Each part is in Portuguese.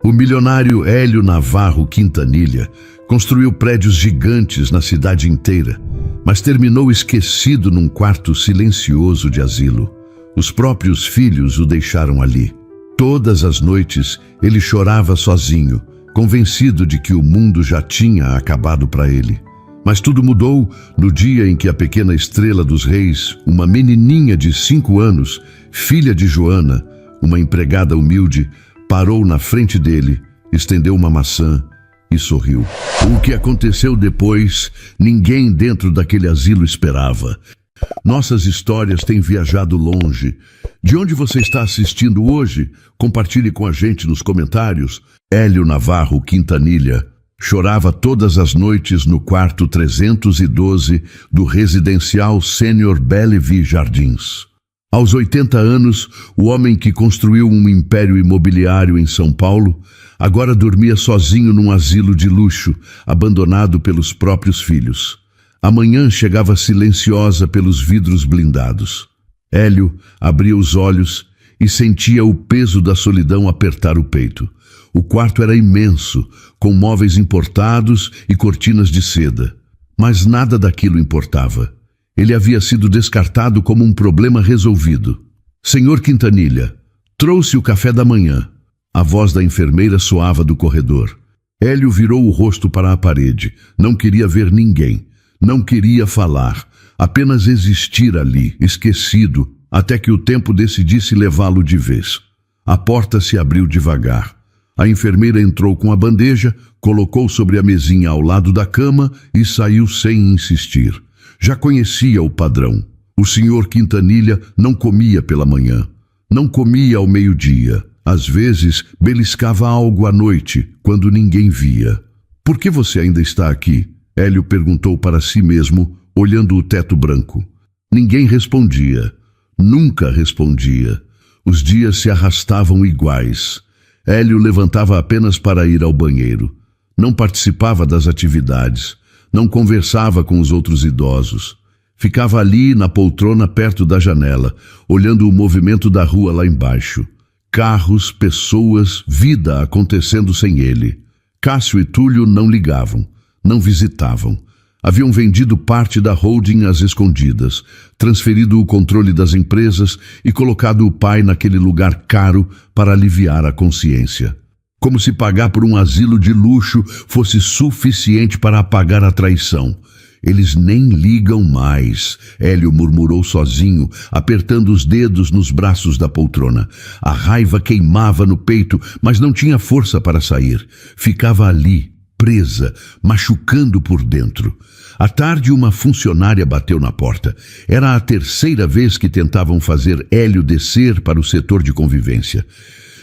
O milionário Hélio Navarro Quintanilha construiu prédios gigantes na cidade inteira, mas terminou esquecido num quarto silencioso de asilo. Os próprios filhos o deixaram ali. Todas as noites ele chorava sozinho, convencido de que o mundo já tinha acabado para ele. Mas tudo mudou no dia em que a pequena estrela dos reis, uma menininha de 5 anos, filha de Joana, uma empregada humilde, parou na frente dele, estendeu uma maçã e sorriu. O que aconteceu depois, ninguém dentro daquele asilo esperava. Nossas histórias têm viajado longe. De onde você está assistindo hoje? Compartilhe com a gente nos comentários. Hélio Navarro Quintanilha chorava todas as noites no quarto 312 do residencial Sênior Bellevue Jardins. Aos 80 anos, o homem que construiu um império imobiliário em São Paulo, agora dormia sozinho num asilo de luxo, abandonado pelos próprios filhos. A manhã chegava silenciosa pelos vidros blindados. Hélio abria os olhos e sentia o peso da solidão apertar o peito. O quarto era imenso, com móveis importados e cortinas de seda. Mas nada daquilo importava. Ele havia sido descartado como um problema resolvido. Senhor Quintanilha, trouxe o café da manhã. A voz da enfermeira soava do corredor. Hélio virou o rosto para a parede. Não queria ver ninguém. Não queria falar. Apenas existir ali, esquecido, até que o tempo decidisse levá-lo de vez. A porta se abriu devagar. A enfermeira entrou com a bandeja, colocou sobre a mesinha ao lado da cama e saiu sem insistir. Já conhecia o padrão. O senhor Quintanilha não comia pela manhã. Não comia ao meio-dia. Às vezes, beliscava algo à noite, quando ninguém via. Por que você ainda está aqui? Hélio perguntou para si mesmo, olhando o teto branco. Ninguém respondia. Nunca respondia. Os dias se arrastavam iguais. Hélio levantava apenas para ir ao banheiro. Não participava das atividades. Não conversava com os outros idosos. Ficava ali na poltrona perto da janela, olhando o movimento da rua lá embaixo. Carros, pessoas, vida acontecendo sem ele. Cássio e Túlio não ligavam, não visitavam. Haviam vendido parte da holding às escondidas, transferido o controle das empresas e colocado o pai naquele lugar caro para aliviar a consciência. Como se pagar por um asilo de luxo fosse suficiente para apagar a traição. Eles nem ligam mais, Hélio murmurou sozinho, apertando os dedos nos braços da poltrona. A raiva queimava no peito, mas não tinha força para sair. Ficava ali, presa, machucando por dentro. À tarde, uma funcionária bateu na porta. Era a 3ª vez que tentavam fazer Hélio descer para o setor de convivência.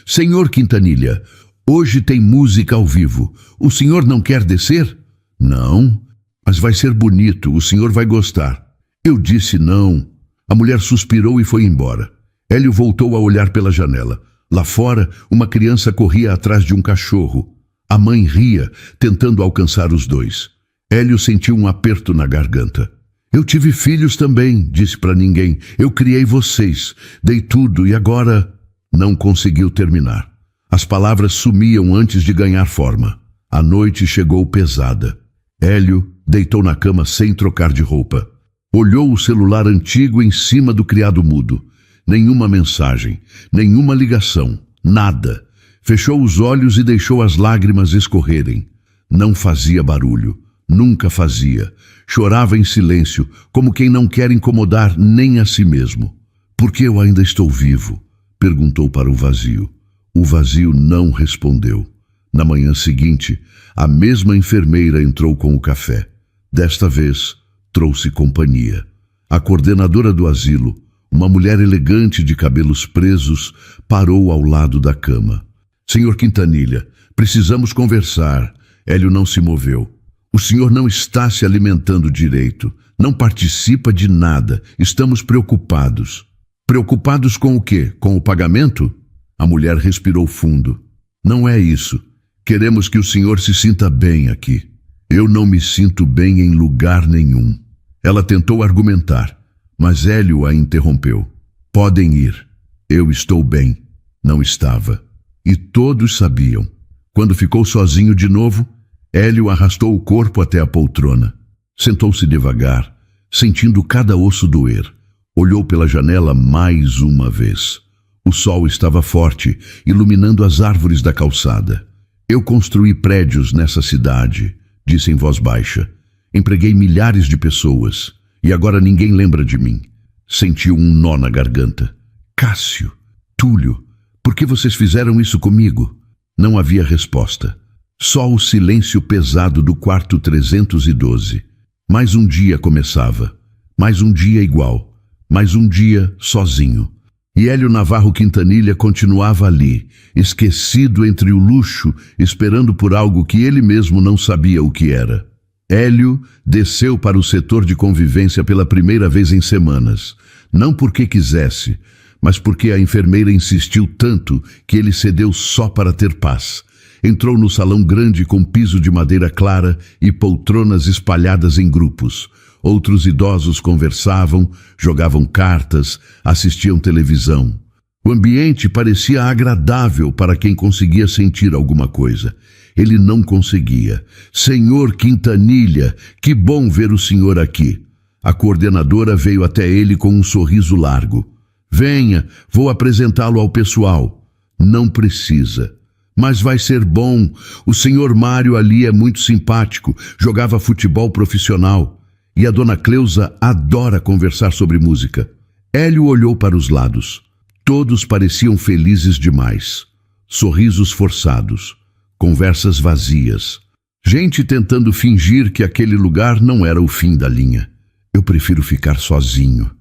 Senhor Quintanilha, hoje tem música ao vivo. O senhor não quer descer? Não, mas vai ser bonito, o senhor vai gostar. Eu disse não. A mulher suspirou e foi embora. Hélio voltou a olhar pela janela. Lá fora, uma criança corria atrás de um cachorro. A mãe ria, tentando alcançar os dois. Hélio sentiu um aperto na garganta. Eu tive filhos também, disse para ninguém. Eu criei vocês, dei tudo e agora... Não conseguiu terminar. As palavras sumiam antes de ganhar forma. A noite chegou pesada. Hélio deitou na cama sem trocar de roupa. Olhou o celular antigo em cima do criado mudo. Nenhuma mensagem, nenhuma ligação, nada. Fechou os olhos e deixou as lágrimas escorrerem. Não fazia barulho, nunca fazia. Chorava em silêncio, como quem não quer incomodar nem a si mesmo. Por que eu ainda estou vivo? Perguntou para o vazio. O vazio não respondeu. Na manhã seguinte, a mesma enfermeira entrou com o café. Desta vez, trouxe companhia. A coordenadora do asilo, uma mulher elegante de cabelos presos, parou ao lado da cama. Senhor Quintanilha, precisamos conversar. Hélio não se moveu. O senhor não está se alimentando direito. Não participa de nada. Estamos preocupados. Preocupados com o quê? Com o pagamento? A mulher respirou fundo. Não é isso. Queremos que o senhor se sinta bem aqui. Eu não me sinto bem em lugar nenhum. Ela tentou argumentar, mas Hélio a interrompeu. Podem ir. Eu estou bem. Não estava. E todos sabiam. Quando ficou sozinho de novo, Hélio arrastou o corpo até a poltrona. Sentou-se devagar, sentindo cada osso doer. Olhou pela janela mais uma vez. O sol estava forte, iluminando as árvores da calçada. Eu construí prédios nessa cidade, disse em voz baixa. Empreguei milhares de pessoas, e agora ninguém lembra de mim. Sentiu um nó na garganta. Cássio, Túlio, por que vocês fizeram isso comigo? Não havia resposta. Só o silêncio pesado do quarto 312. Mais um dia começava. Mais um dia igual. Mais um dia sozinho. E Hélio Navarro Quintanilha continuava ali, esquecido entre o luxo, esperando por algo que ele mesmo não sabia o que era. Hélio desceu para o setor de convivência pela primeira vez em semanas. Não porque quisesse, mas porque a enfermeira insistiu tanto que ele cedeu só para ter paz. Entrou no salão grande com piso de madeira clara e poltronas espalhadas em grupos. Outros idosos conversavam, jogavam cartas, assistiam televisão. O ambiente parecia agradável para quem conseguia sentir alguma coisa. Ele não conseguia. Senhor Quintanilha, que bom ver o senhor aqui. A coordenadora veio até ele com um sorriso largo. Venha, vou apresentá-lo ao pessoal. Não precisa. Mas vai ser bom. O senhor Mário ali é muito simpático, jogava futebol profissional. E a dona Cleusa adora conversar sobre música. Hélio olhou para os lados. Todos pareciam felizes demais. Sorrisos forçados. Conversas vazias. Gente tentando fingir que aquele lugar não era o fim da linha. Eu prefiro ficar sozinho.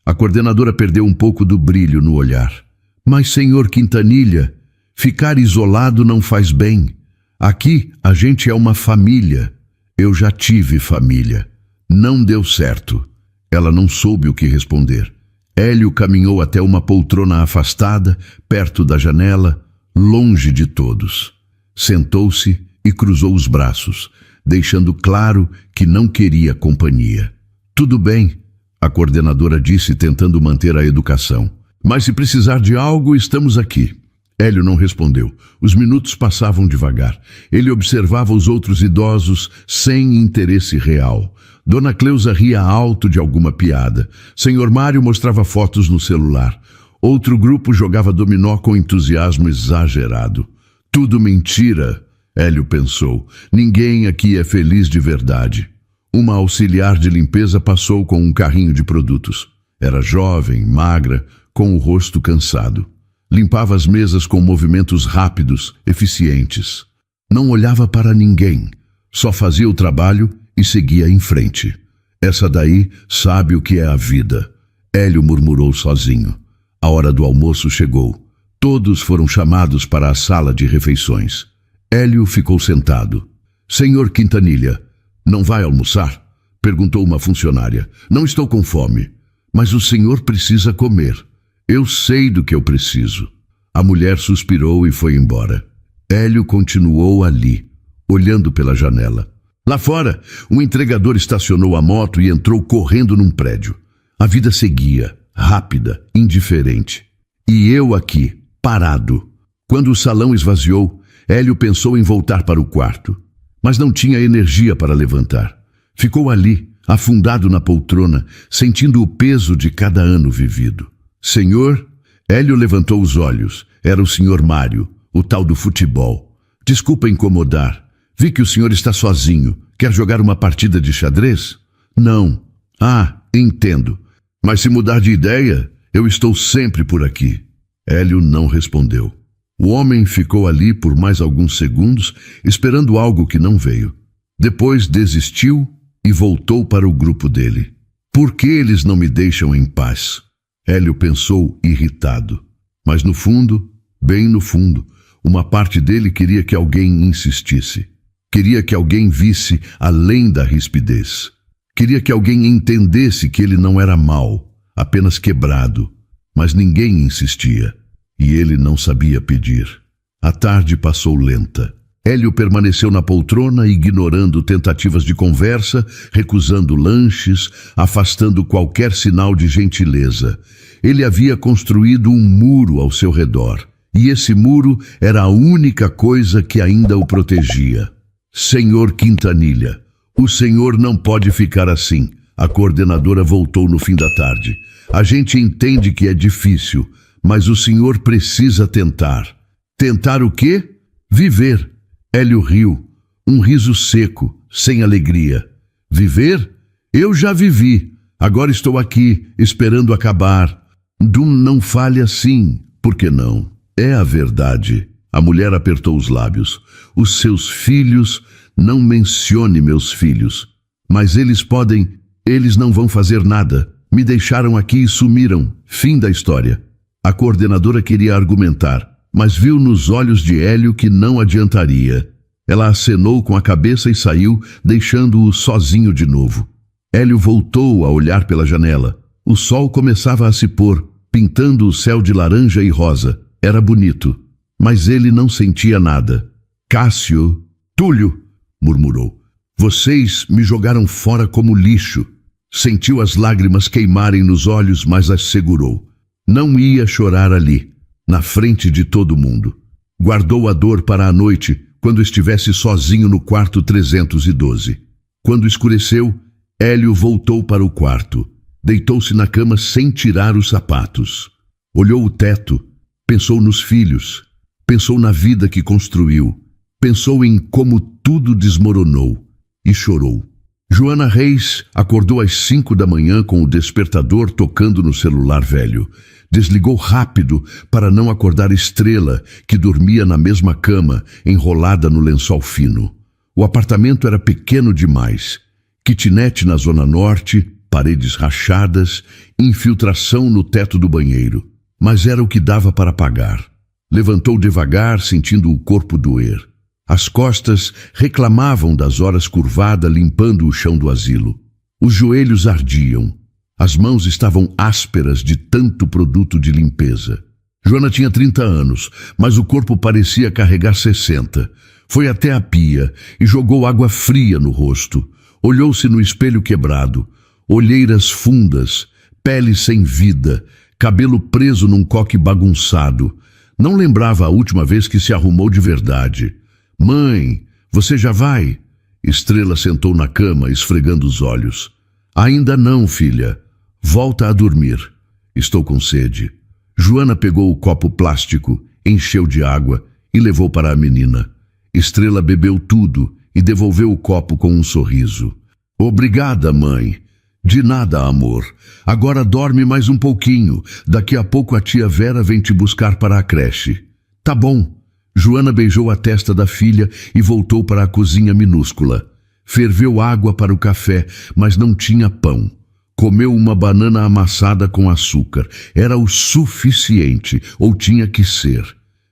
A coordenadora perdeu um pouco do brilho no olhar. Mas, senhor Quintanilha, ficar isolado não faz bem. Aqui a gente é uma família. Eu já tive família. Não deu certo. Ela não soube o que responder. Hélio caminhou até uma poltrona afastada, perto da janela, longe de todos. Sentou-se e cruzou os braços, deixando claro que não queria companhia. Tudo bem, a coordenadora disse, tentando manter a educação. Mas se precisar de algo, estamos aqui. Hélio não respondeu. Os minutos passavam devagar. Ele observava os outros idosos sem interesse real. Dona Cleusa ria alto de alguma piada. Senhor Mário mostrava fotos no celular. Outro grupo jogava dominó com entusiasmo exagerado. Tudo mentira, Hélio pensou. Ninguém aqui é feliz de verdade. Uma auxiliar de limpeza passou com um carrinho de produtos. Era jovem, magra, com o rosto cansado. Limpava as mesas com movimentos rápidos, eficientes. Não olhava para ninguém. Só fazia o trabalho e seguia em frente. Essa daí sabe o que é a vida. Hélio murmurou sozinho. A hora do almoço chegou. Todos foram chamados para a sala de refeições. Hélio ficou sentado. Senhor Quintanilha, não vai almoçar? Perguntou uma funcionária. Não estou com fome, mas o senhor precisa comer. Eu sei do que eu preciso. A mulher suspirou e foi embora. Hélio continuou ali, olhando pela janela. Lá fora, um entregador estacionou a moto e entrou correndo num prédio. A vida seguia, rápida, indiferente. E eu aqui, parado. Quando o salão esvaziou, Hélio pensou em voltar para o quarto, mas não tinha energia para levantar. Ficou ali, afundado na poltrona, sentindo o peso de cada ano vivido. Senhor, Hélio levantou os olhos. Era o senhor Mário, o tal do futebol. Desculpa incomodar. Vi que o senhor está sozinho. Quer jogar uma partida de xadrez? Não. Ah, entendo. Mas se mudar de ideia, eu estou sempre por aqui. Hélio não respondeu. O homem ficou ali por mais alguns segundos, esperando algo que não veio. Depois desistiu e voltou para o grupo dele. Por que eles não me deixam em paz? Hélio pensou irritado. Mas no fundo, bem no fundo, uma parte dele queria que alguém insistisse. Queria que alguém visse além da rispidez. Queria que alguém entendesse que ele não era mau, apenas quebrado. Mas ninguém insistia. E ele não sabia pedir. A tarde passou lenta. Hélio permaneceu na poltrona, ignorando tentativas de conversa, recusando lanches, afastando qualquer sinal de gentileza. Ele havia construído um muro ao seu redor. e esse muro era a única coisa que ainda o protegia. Senhor Quintanilha, o senhor não pode ficar assim. A coordenadora voltou no fim da tarde. A gente entende que é difícil, mas o senhor precisa tentar. Tentar o quê? Viver. Hélio riu, um riso seco, sem alegria. Viver? Eu já vivi. Agora estou aqui, esperando acabar. Não fale assim. Por que não? É a verdade. A mulher apertou os lábios. Os seus filhos, não mencione meus filhos. Mas eles não vão fazer nada. Me deixaram aqui e sumiram. Fim da história. A coordenadora queria argumentar, mas viu nos olhos de Hélio que não adiantaria. Ela acenou com a cabeça e saiu, deixando-o sozinho de novo. Hélio voltou a olhar pela janela. O sol começava a se pôr, pintando o céu de laranja e rosa. Era bonito, mas ele não sentia nada. Cássio, Túlio, murmurou. Vocês me jogaram fora como lixo. Sentiu as lágrimas queimarem nos olhos, mas as segurou. Não ia chorar ali, na frente de todo mundo. Guardou a dor para a noite, quando estivesse sozinho no quarto 312. Quando escureceu, Hélio voltou para o quarto. Deitou-se na cama sem tirar os sapatos. Olhou o teto, pensou nos filhos, pensou na vida que construiu, pensou em como tudo desmoronou e chorou. Joana Reis acordou às 5 da manhã com o despertador tocando no celular velho. Desligou rápido para não acordar Estrela, que dormia na mesma cama, enrolada no lençol fino. O apartamento era pequeno demais. Kitnet na zona norte, paredes rachadas, infiltração no teto do banheiro. Mas era o que dava para pagar. Levantou devagar, sentindo o corpo doer. As costas reclamavam das horas curvada limpando o chão do asilo. Os joelhos ardiam. As mãos estavam ásperas de tanto produto de limpeza. Joana tinha 30 anos, mas o corpo parecia carregar 60. Foi até a pia e jogou água fria no rosto. Olhou-se no espelho quebrado. Olheiras fundas, pele sem vida, cabelo preso num coque bagunçado. Não lembrava a última vez que se arrumou de verdade. Mãe, você já vai? Estrela sentou na cama, esfregando os olhos. Ainda não, filha. Volta a dormir. Estou com sede. Joana pegou o copo plástico, encheu de água e levou para a menina. Estrela bebeu tudo e devolveu o copo com um sorriso. Obrigada, mãe. De nada, amor. Agora dorme mais um pouquinho. Daqui a pouco a tia Vera vem te buscar para a creche. Tá bom. Joana beijou a testa da filha e voltou para a cozinha minúscula. Ferveu água para o café, mas não tinha pão. Comeu uma banana amassada com açúcar. Era o suficiente, ou tinha que ser.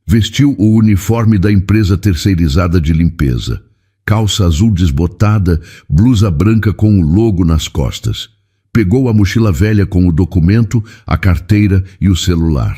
Vestiu o uniforme da empresa terceirizada de limpeza. Calça azul desbotada, blusa branca com o logo nas costas. Pegou a mochila velha com o documento, a carteira e o celular.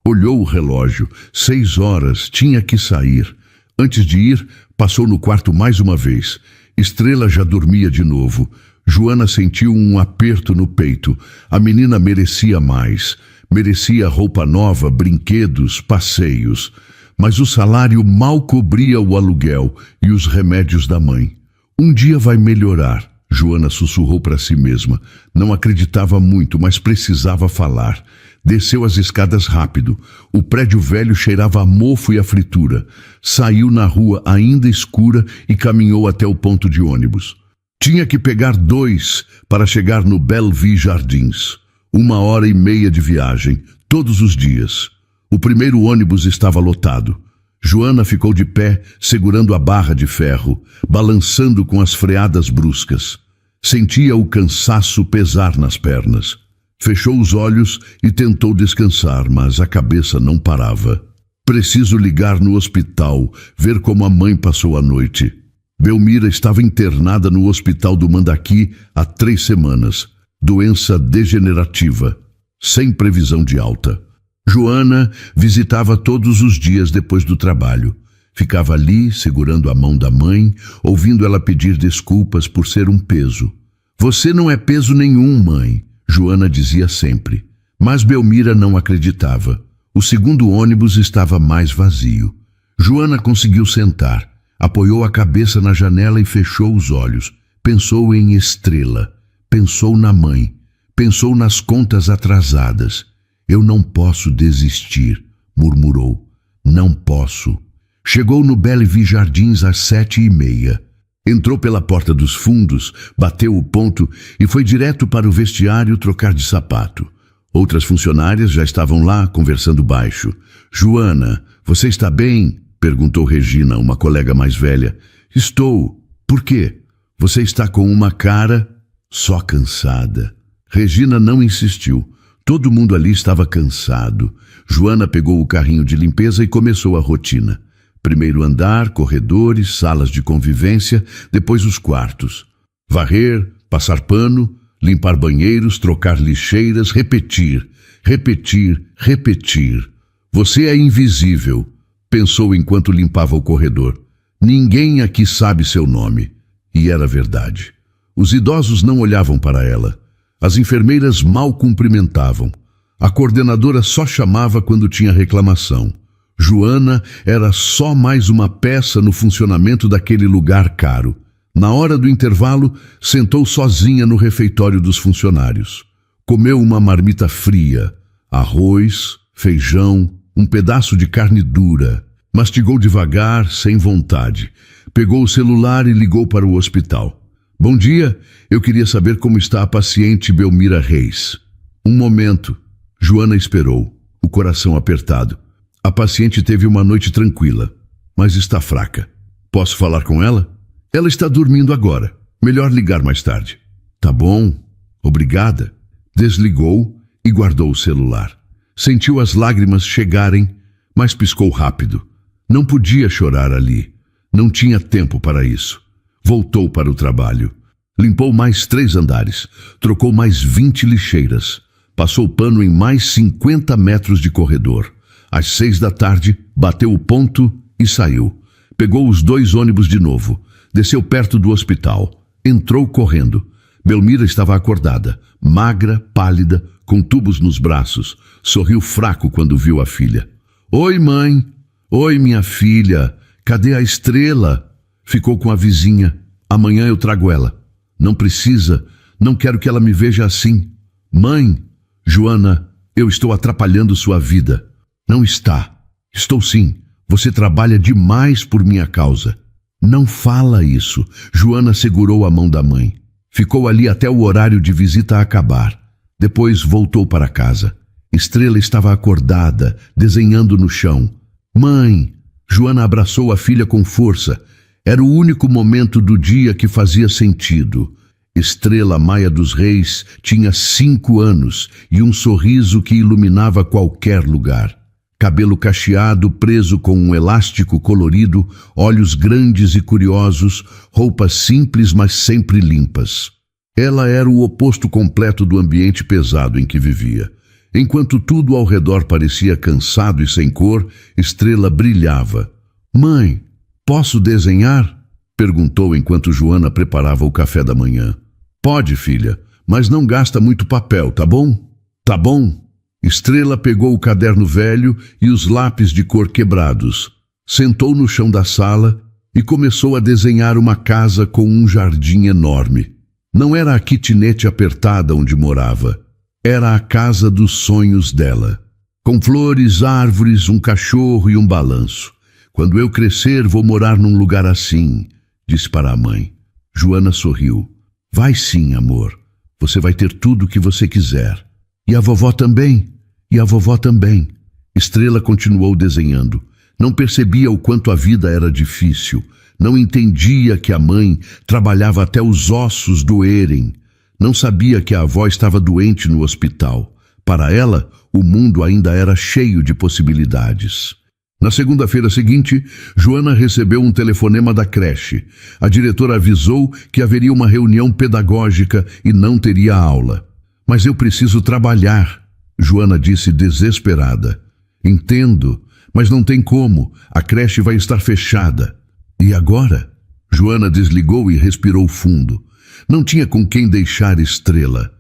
Olhou o relógio. 6 horas, tinha que sair. Antes de ir, passou no quarto mais uma vez. Estrela já dormia de novo. Joana sentiu um aperto no peito. A menina merecia mais. Merecia roupa nova, brinquedos, passeios. Mas o salário mal cobria o aluguel e os remédios da mãe. Um dia vai melhorar, Joana sussurrou para si mesma. Não acreditava muito, mas precisava falar. Desceu as escadas rápido. O prédio velho cheirava a mofo e a fritura. Saiu na rua ainda escura e caminhou até o ponto de ônibus. Tinha que pegar 2 para chegar no Bellevue Jardins. 1h30 de viagem, todos os dias. O primeiro ônibus estava lotado. Joana ficou de pé, segurando a barra de ferro, balançando com as freadas bruscas. Sentia o cansaço pesar nas pernas. Fechou os olhos e tentou descansar, mas a cabeça não parava. Preciso ligar no hospital, ver como a mãe passou a noite. Belmira estava internada no hospital do Mandaqui há 3 semanas. Doença degenerativa, sem previsão de alta. Joana visitava todos os dias depois do trabalho. Ficava ali, segurando a mão da mãe, ouvindo ela pedir desculpas por ser um peso. Você não é peso nenhum, mãe, Joana dizia sempre. Mas Belmira não acreditava. O segundo ônibus estava mais vazio. Joana conseguiu sentar, apoiou a cabeça na janela e fechou os olhos. Pensou em Estrela, pensou na mãe, pensou nas contas atrasadas. Eu não posso desistir, murmurou. Não posso. Chegou no Bellevue Jardins às 7h30. Entrou pela porta dos fundos, bateu o ponto e foi direto para o vestiário trocar de sapato. Outras funcionárias já estavam lá, conversando baixo. Joana, você está bem? Perguntou Regina, uma colega mais velha. Estou. Por quê? Você está com uma cara só cansada. Regina não insistiu. Todo mundo ali estava cansado. Joana pegou o carrinho de limpeza e começou a rotina. Primeiro andar, corredores, salas de convivência, depois os quartos. Varrer, passar pano, limpar banheiros, trocar lixeiras, repetir, repetir, repetir. Você é invisível, pensou enquanto limpava o corredor. Ninguém aqui sabe seu nome. E era verdade. Os idosos não olhavam para ela. As enfermeiras mal cumprimentavam. A coordenadora só chamava quando tinha reclamação. Joana era só mais uma peça no funcionamento daquele lugar caro. Na hora do intervalo, sentou sozinha no refeitório dos funcionários. Comeu uma marmita fria, arroz, feijão, um pedaço de carne dura. Mastigou devagar, sem vontade. Pegou o celular e ligou para o hospital. Bom dia, eu queria saber como está a paciente Belmira Reis. Um momento. Joana esperou, o coração apertado. A paciente teve uma noite tranquila, mas está fraca. Posso falar com ela? Ela está dormindo agora. Melhor ligar mais tarde. Tá bom, obrigada. Desligou e guardou o celular. Sentiu as lágrimas chegarem, mas piscou rápido. Não podia chorar ali. Não tinha tempo para isso. Voltou para o trabalho. Limpou mais 3 andares. Trocou mais 20 lixeiras. Passou pano em mais 50 metros de corredor. Às 6h, bateu o ponto e saiu. Pegou os 2 ônibus de novo. Desceu perto do hospital. Entrou correndo. Belmira estava acordada, magra, pálida, com tubos nos braços. Sorriu fraco quando viu a filha. Oi, mãe. Oi, minha filha. Cadê a Estrela? Ficou com a vizinha. Amanhã eu trago ela. Não precisa. Não quero que ela me veja assim. Mãe, Joana, eu estou atrapalhando sua vida. Não está. Estou sim. Você trabalha demais por minha causa. Não fala isso. Joana segurou a mão da mãe. Ficou ali até o horário de visita acabar. Depois voltou para casa. Estrela estava acordada, desenhando no chão. Mãe! Joana abraçou a filha com força. Era o único momento do dia que fazia sentido. Estrela Maia dos Reis tinha 5 anos e um sorriso que iluminava qualquer lugar. Cabelo cacheado preso com um elástico colorido, olhos grandes e curiosos, roupas simples mas sempre limpas. Ela era o oposto completo do ambiente pesado em que vivia. Enquanto tudo ao redor parecia cansado e sem cor, Estrela brilhava. Mãe, posso desenhar? Perguntou enquanto Joana preparava o café da manhã. Pode, filha, mas não gasta muito papel, tá bom? Tá bom. Estrela pegou o caderno velho e os lápis de cor quebrados. Sentou no chão da sala e começou a desenhar uma casa com um jardim enorme. Não era a kitnet apertada onde morava. Era a casa dos sonhos dela. Com flores, árvores, um cachorro e um balanço. Quando eu crescer, vou morar num lugar assim, disse para a mãe. Joana sorriu. Vai sim, amor. Você vai ter tudo o que você quiser. E a vovó também. E a vovó também. Estrela continuou desenhando. Não percebia o quanto a vida era difícil. Não entendia que a mãe trabalhava até os ossos doerem. Não sabia que a avó estava doente no hospital. Para ela, o mundo ainda era cheio de possibilidades. Na segunda-feira seguinte, Joana recebeu um telefonema da creche. A diretora avisou que haveria uma reunião pedagógica e não teria aula. Mas eu preciso trabalhar, Joana disse desesperada. Entendo, mas não tem como. A creche vai estar fechada. E agora? Joana desligou e respirou fundo. Não tinha com quem deixar Estrela.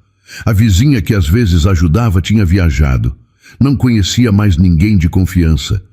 A vizinha que às vezes ajudava tinha viajado. Não conhecia mais ninguém de confiança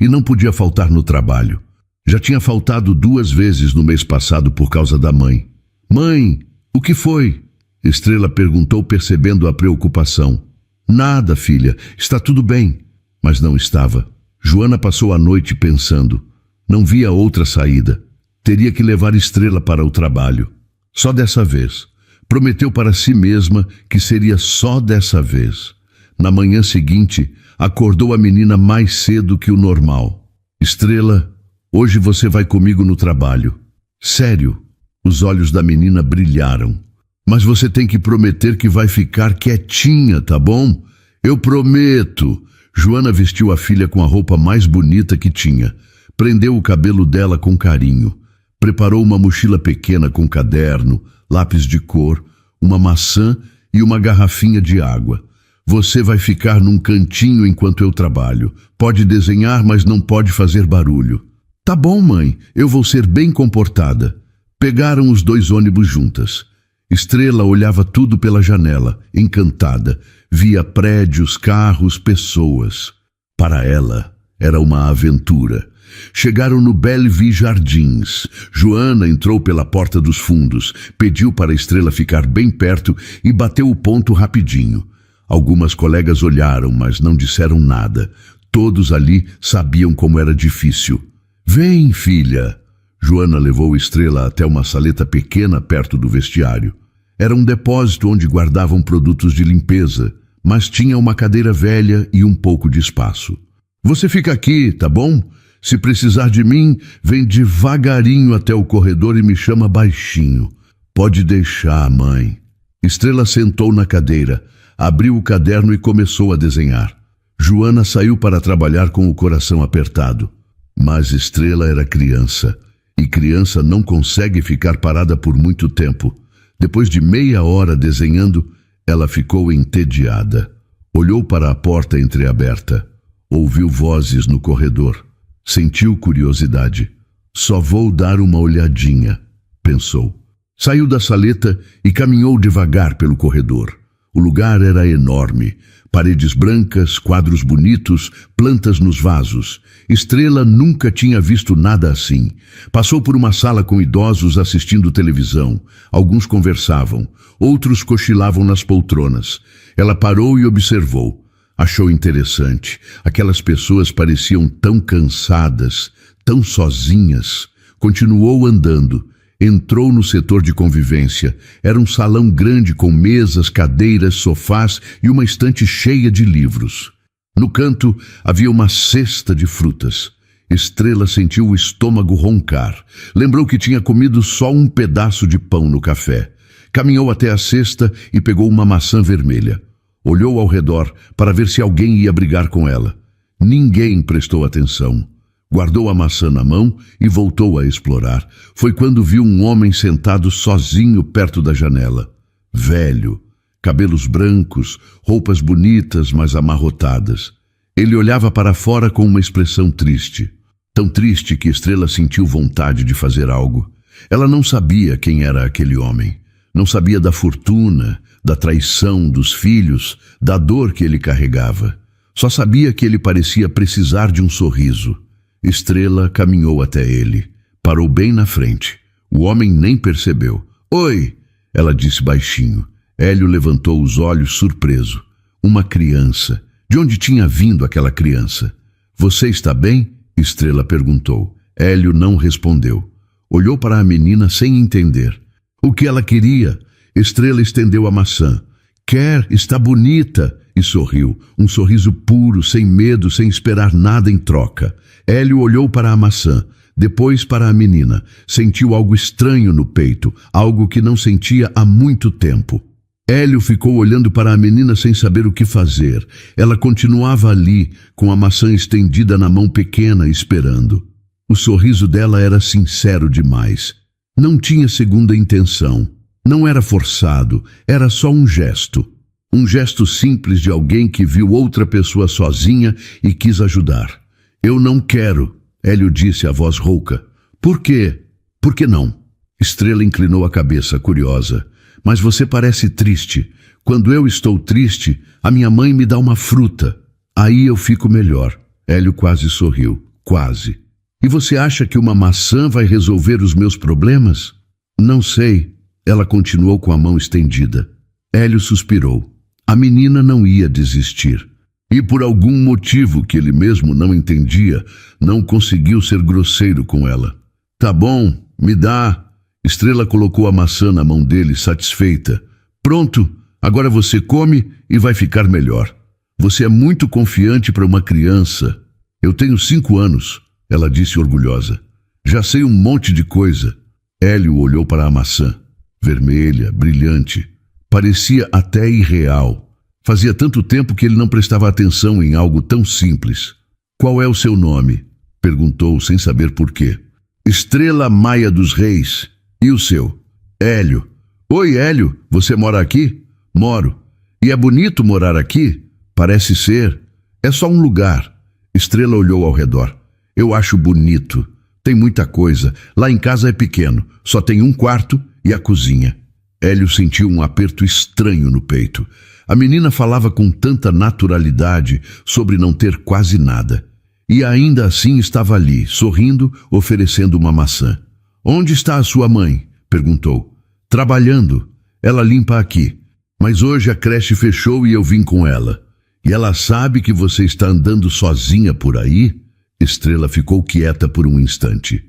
e não podia faltar no trabalho. Já tinha faltado 2 vezes no mês passado por causa da mãe. Mãe, o que foi? Estrela perguntou, percebendo a preocupação. Nada, filha, está tudo bem. Mas não estava. Joana passou a noite pensando. Não via outra saída. Teria que levar Estrela para o trabalho. Só dessa vez. Prometeu para si mesma que seria só dessa vez. Na manhã seguinte, acordou a menina mais cedo que o normal. Estrela, hoje você vai comigo no trabalho. Sério? Os olhos da menina brilharam. Mas você tem que prometer que vai ficar quietinha, tá bom? Eu prometo. Joana vestiu a filha com a roupa mais bonita que tinha. Prendeu o cabelo dela com carinho. Preparou uma mochila pequena com caderno, lápis de cor, uma maçã e uma garrafinha de água. Você vai ficar num cantinho enquanto eu trabalho. Pode desenhar, mas não pode fazer barulho. Tá bom, mãe, eu vou ser bem comportada. Pegaram os 2 ônibus juntas. Estrela olhava tudo pela janela, encantada. Via prédios, carros, pessoas. Para ela, era uma aventura. Chegaram no Bellevue Jardins. Joana entrou pela porta dos fundos, pediu para a Estrela ficar bem perto e bateu o ponto rapidinho. Algumas colegas olharam, mas não disseram nada. Todos ali sabiam como era difícil. Vem, filha. Joana levou Estrela até uma saleta pequena perto do vestiário. Era um depósito onde guardavam produtos de limpeza, mas tinha uma cadeira velha e um pouco de espaço. Você fica aqui, tá bom? Se precisar de mim, vem devagarinho até o corredor e me chama baixinho. Pode deixar, mãe. Estrela sentou na cadeira, abriu o caderno e começou a desenhar. Joana saiu para trabalhar com o coração apertado. Mas Estrela era criança, e criança não consegue ficar parada por muito tempo. Depois de meia hora desenhando, ela ficou entediada. Olhou para a porta entreaberta. Ouviu vozes no corredor. Sentiu curiosidade. Só vou dar uma olhadinha, pensou. Saiu da saleta e caminhou devagar pelo corredor. O lugar era enorme. Paredes brancas, quadros bonitos, plantas nos vasos. Estrela nunca tinha visto nada assim. Passou por uma sala com idosos assistindo televisão. Alguns conversavam, outros cochilavam nas poltronas. Ela parou e observou. Achou interessante. Aquelas pessoas pareciam tão cansadas, tão sozinhas. Continuou andando. Entrou no setor de convivência. Era um salão grande com mesas, cadeiras, sofás e uma estante cheia de livros. No canto havia uma cesta de frutas. Estrela sentiu o estômago roncar. Lembrou que tinha comido só um pedaço de pão no café. Caminhou até a cesta e pegou uma maçã vermelha. Olhou ao redor para ver se alguém ia brigar com ela. Ninguém prestou atenção. Guardou a maçã na mão e voltou a explorar. Foi quando viu um homem sentado sozinho perto da janela. Velho, cabelos brancos, roupas bonitas, mas amarrotadas. Ele olhava para fora com uma expressão triste. Tão triste que Estrela sentiu vontade de fazer algo. Ela não sabia quem era aquele homem. Não sabia da fortuna, da traição dos filhos, da dor que ele carregava. Só sabia que ele parecia precisar de um sorriso. Estrela caminhou até ele. Parou bem na frente. O homem nem percebeu. Oi! Ela disse baixinho. Hélio levantou os olhos surpreso. Uma criança. De onde tinha vindo aquela criança? Você está bem? Estrela perguntou. Hélio não respondeu. Olhou para a menina sem entender. O que ela queria? Estrela estendeu a maçã. Quer, está bonita. E sorriu. Um sorriso puro, sem medo, sem esperar nada em troca. Hélio olhou para a maçã, depois para a menina. Sentiu algo estranho no peito, algo que não sentia há muito tempo. Hélio ficou olhando para a menina sem saber o que fazer. Ela continuava ali, com a maçã estendida na mão pequena, esperando. O sorriso dela era sincero demais. Não tinha segunda intenção. Não era forçado, era só um gesto. Um gesto simples de alguém que viu outra pessoa sozinha e quis ajudar. Eu não quero, Hélio disse a voz rouca. Por quê? Por que não? Estrela inclinou a cabeça, curiosa. Mas você parece triste. Quando eu estou triste, a minha mãe me dá uma fruta. Aí eu fico melhor. Hélio quase sorriu. Quase. E você acha que uma maçã vai resolver os meus problemas? Não sei. Ela continuou com a mão estendida. Hélio suspirou. A menina não ia desistir. E por algum motivo que ele mesmo não entendia, não conseguiu ser grosseiro com ela. Tá bom, me dá. Estrela colocou a maçã na mão dele, satisfeita. Pronto, agora você come e vai ficar melhor. Você é muito confiante para uma criança. Eu tenho 5 anos, ela disse orgulhosa. Já sei um monte de coisa. Hélio olhou para a maçã. Vermelha, brilhante. Parecia até irreal. Fazia tanto tempo que ele não prestava atenção em algo tão simples. Qual é o seu nome? Perguntou sem saber por quê. Estrela Maia dos Reis. E o seu? Hélio. Oi, Hélio, você mora aqui? Moro. E é bonito morar aqui? Parece ser. É só um lugar. Estrela olhou ao redor. Eu acho bonito. Tem muita coisa. Lá em casa é pequeno. Só tem um quarto e a cozinha. Hélio sentiu um aperto estranho no peito. A menina falava com tanta naturalidade sobre não ter quase nada. E ainda assim estava ali, sorrindo, oferecendo uma maçã. Onde está a sua mãe? Perguntou. Trabalhando. Ela limpa aqui. Mas hoje a creche fechou e eu vim com ela. E ela sabe que você está andando sozinha por aí? Estrela ficou quieta por um instante.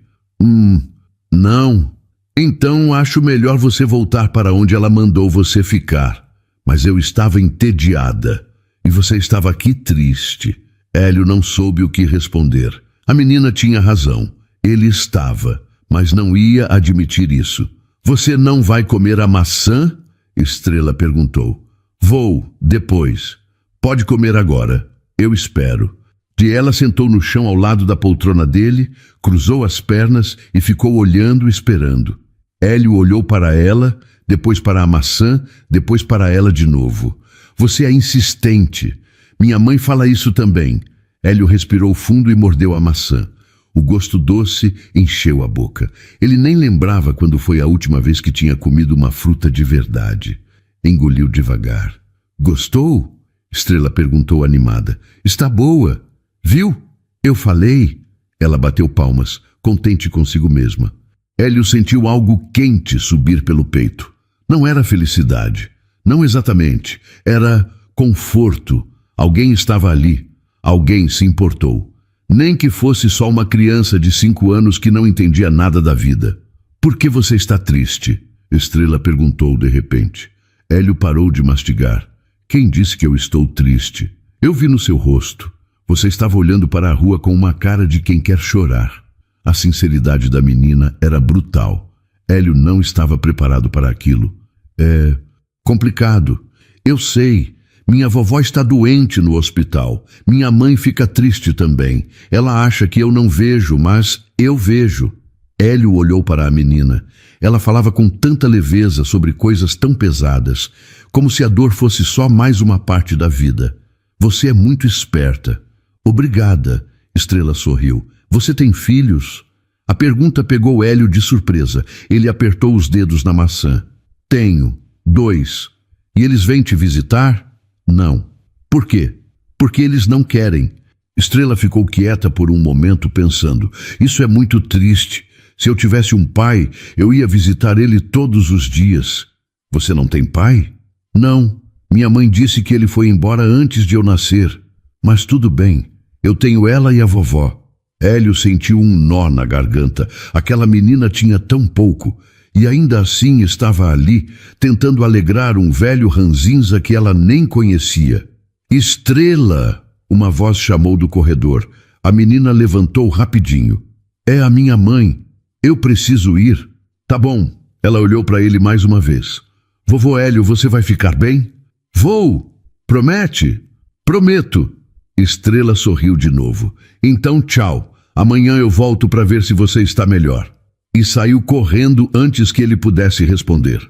Não. Então acho melhor você voltar para onde ela mandou você ficar. Mas eu estava entediada. E você estava aqui triste. Hélio não soube o que responder. A menina tinha razão. Ele estava, mas não ia admitir isso. Você não vai comer a maçã? Estrela perguntou. Vou, depois. Pode comer agora. Eu espero. E ela sentou no chão ao lado da poltrona dele, cruzou as pernas e ficou olhando, esperando. Hélio olhou para ela, depois para a maçã, depois para ela de novo. Você é insistente. Minha mãe fala isso também. Hélio respirou fundo e mordeu a maçã. O gosto doce encheu a boca. Ele nem lembrava quando foi a última vez que tinha comido uma fruta de verdade. Engoliu devagar. Gostou? Estrela perguntou animada. Está boa. Viu? Eu falei. Ela bateu palmas, contente consigo mesma. Hélio sentiu algo quente subir pelo peito. Não era felicidade. Não exatamente. Era conforto. Alguém estava ali. Alguém se importou. Nem que fosse só uma criança de 5 anos que não entendia nada da vida. Por que você está triste? Estrela perguntou de repente. Hélio parou de mastigar. Quem disse que eu estou triste? Eu vi no seu rosto. Você estava olhando para a rua com uma cara de quem quer chorar. A sinceridade da menina era brutal. Hélio não estava preparado para aquilo. É complicado. Eu sei. Minha vovó está doente no hospital. Minha mãe fica triste também. Ela acha que eu não vejo, mas eu vejo. Hélio olhou para a menina. Ela falava com tanta leveza sobre coisas tão pesadas, como se a dor fosse só mais uma parte da vida. Você é muito esperta. Obrigada, Estrela sorriu. Você tem filhos? A pergunta pegou Hélio de surpresa. Ele apertou os dedos na maçã. Tenho 2. E eles vêm te visitar? Não. Por quê? Porque eles não querem. Estrela ficou quieta por um momento pensando. Isso é muito triste. Se eu tivesse um pai, eu ia visitar ele todos os dias. Você não tem pai? Não. Minha mãe disse que ele foi embora antes de eu nascer. Mas tudo bem. Eu tenho ela e a vovó. Hélio sentiu um nó na garganta. Aquela menina tinha tão pouco. E ainda assim estava ali, tentando alegrar um velho ranzinza que ela nem conhecia. Estrela! Uma voz chamou do corredor. A menina levantou rapidinho. É a minha mãe. Eu preciso ir. Tá bom. Ela olhou para ele mais uma vez. Vovô Hélio, você vai ficar bem? Vou. Promete? Prometo. Estrela sorriu de novo. Então tchau. Amanhã eu volto para ver se você está melhor. E saiu correndo antes que ele pudesse responder.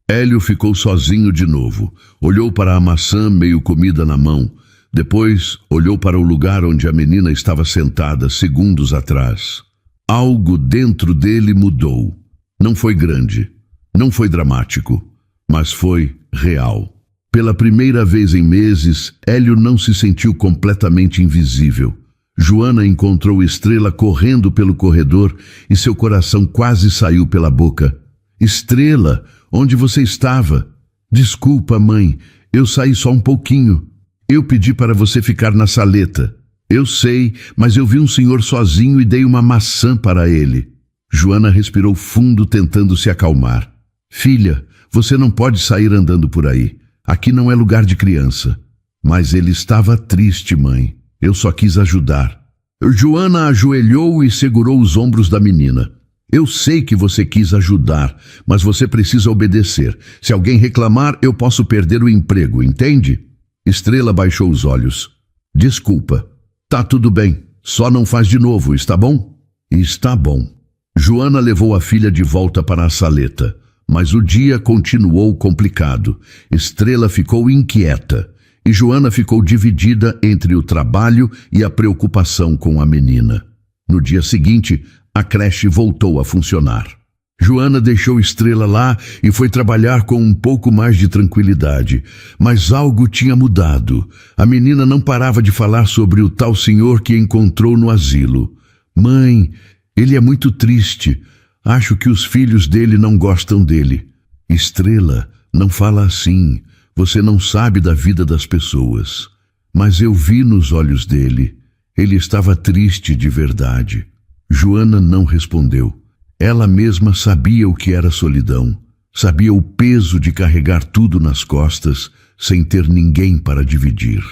Hélio ficou sozinho de novo. Olhou para a maçã meio comida na mão. Depois olhou para o lugar onde a menina estava sentada segundos atrás. Algo dentro dele mudou. Não foi grande, não foi dramático, mas foi real. Pela primeira vez em meses, Hélio não se sentiu completamente invisível. Joana encontrou Estrela correndo pelo corredor e seu coração quase saiu pela boca. Estrela, onde você estava? Desculpa, mãe, eu saí só um pouquinho. Eu pedi para você ficar na saleta. Eu sei, mas eu vi um senhor sozinho e dei uma maçã para ele. Joana respirou fundo, tentando se acalmar. Filha, você não pode sair andando por aí. Aqui não é lugar de criança. Mas ele estava triste, mãe. Eu só quis ajudar. Joana ajoelhou e segurou os ombros da menina. Eu sei que você quis ajudar, mas você precisa obedecer. Se alguém reclamar, eu posso perder o emprego, entende? Estrela baixou os olhos. Desculpa. Tá tudo bem. Só não faz de novo, está bom? Está bom. Joana levou a filha de volta para a saleta, mas o dia continuou complicado. Estrela ficou inquieta e Joana ficou dividida entre o trabalho e a preocupação com a menina. No dia seguinte, a creche voltou a funcionar. Joana deixou Estrela lá e foi trabalhar com um pouco mais de tranquilidade. Mas algo tinha mudado. A menina não parava de falar sobre o tal senhor que encontrou no asilo. Mãe, ele é muito triste. Acho que os filhos dele não gostam dele. Estrela, não fala assim. Você não sabe da vida das pessoas. Mas eu vi nos olhos dele. Ele estava triste de verdade. Joana não respondeu. Ela mesma sabia o que era solidão. Sabia o peso de carregar tudo nas costas, sem ter ninguém para dividir.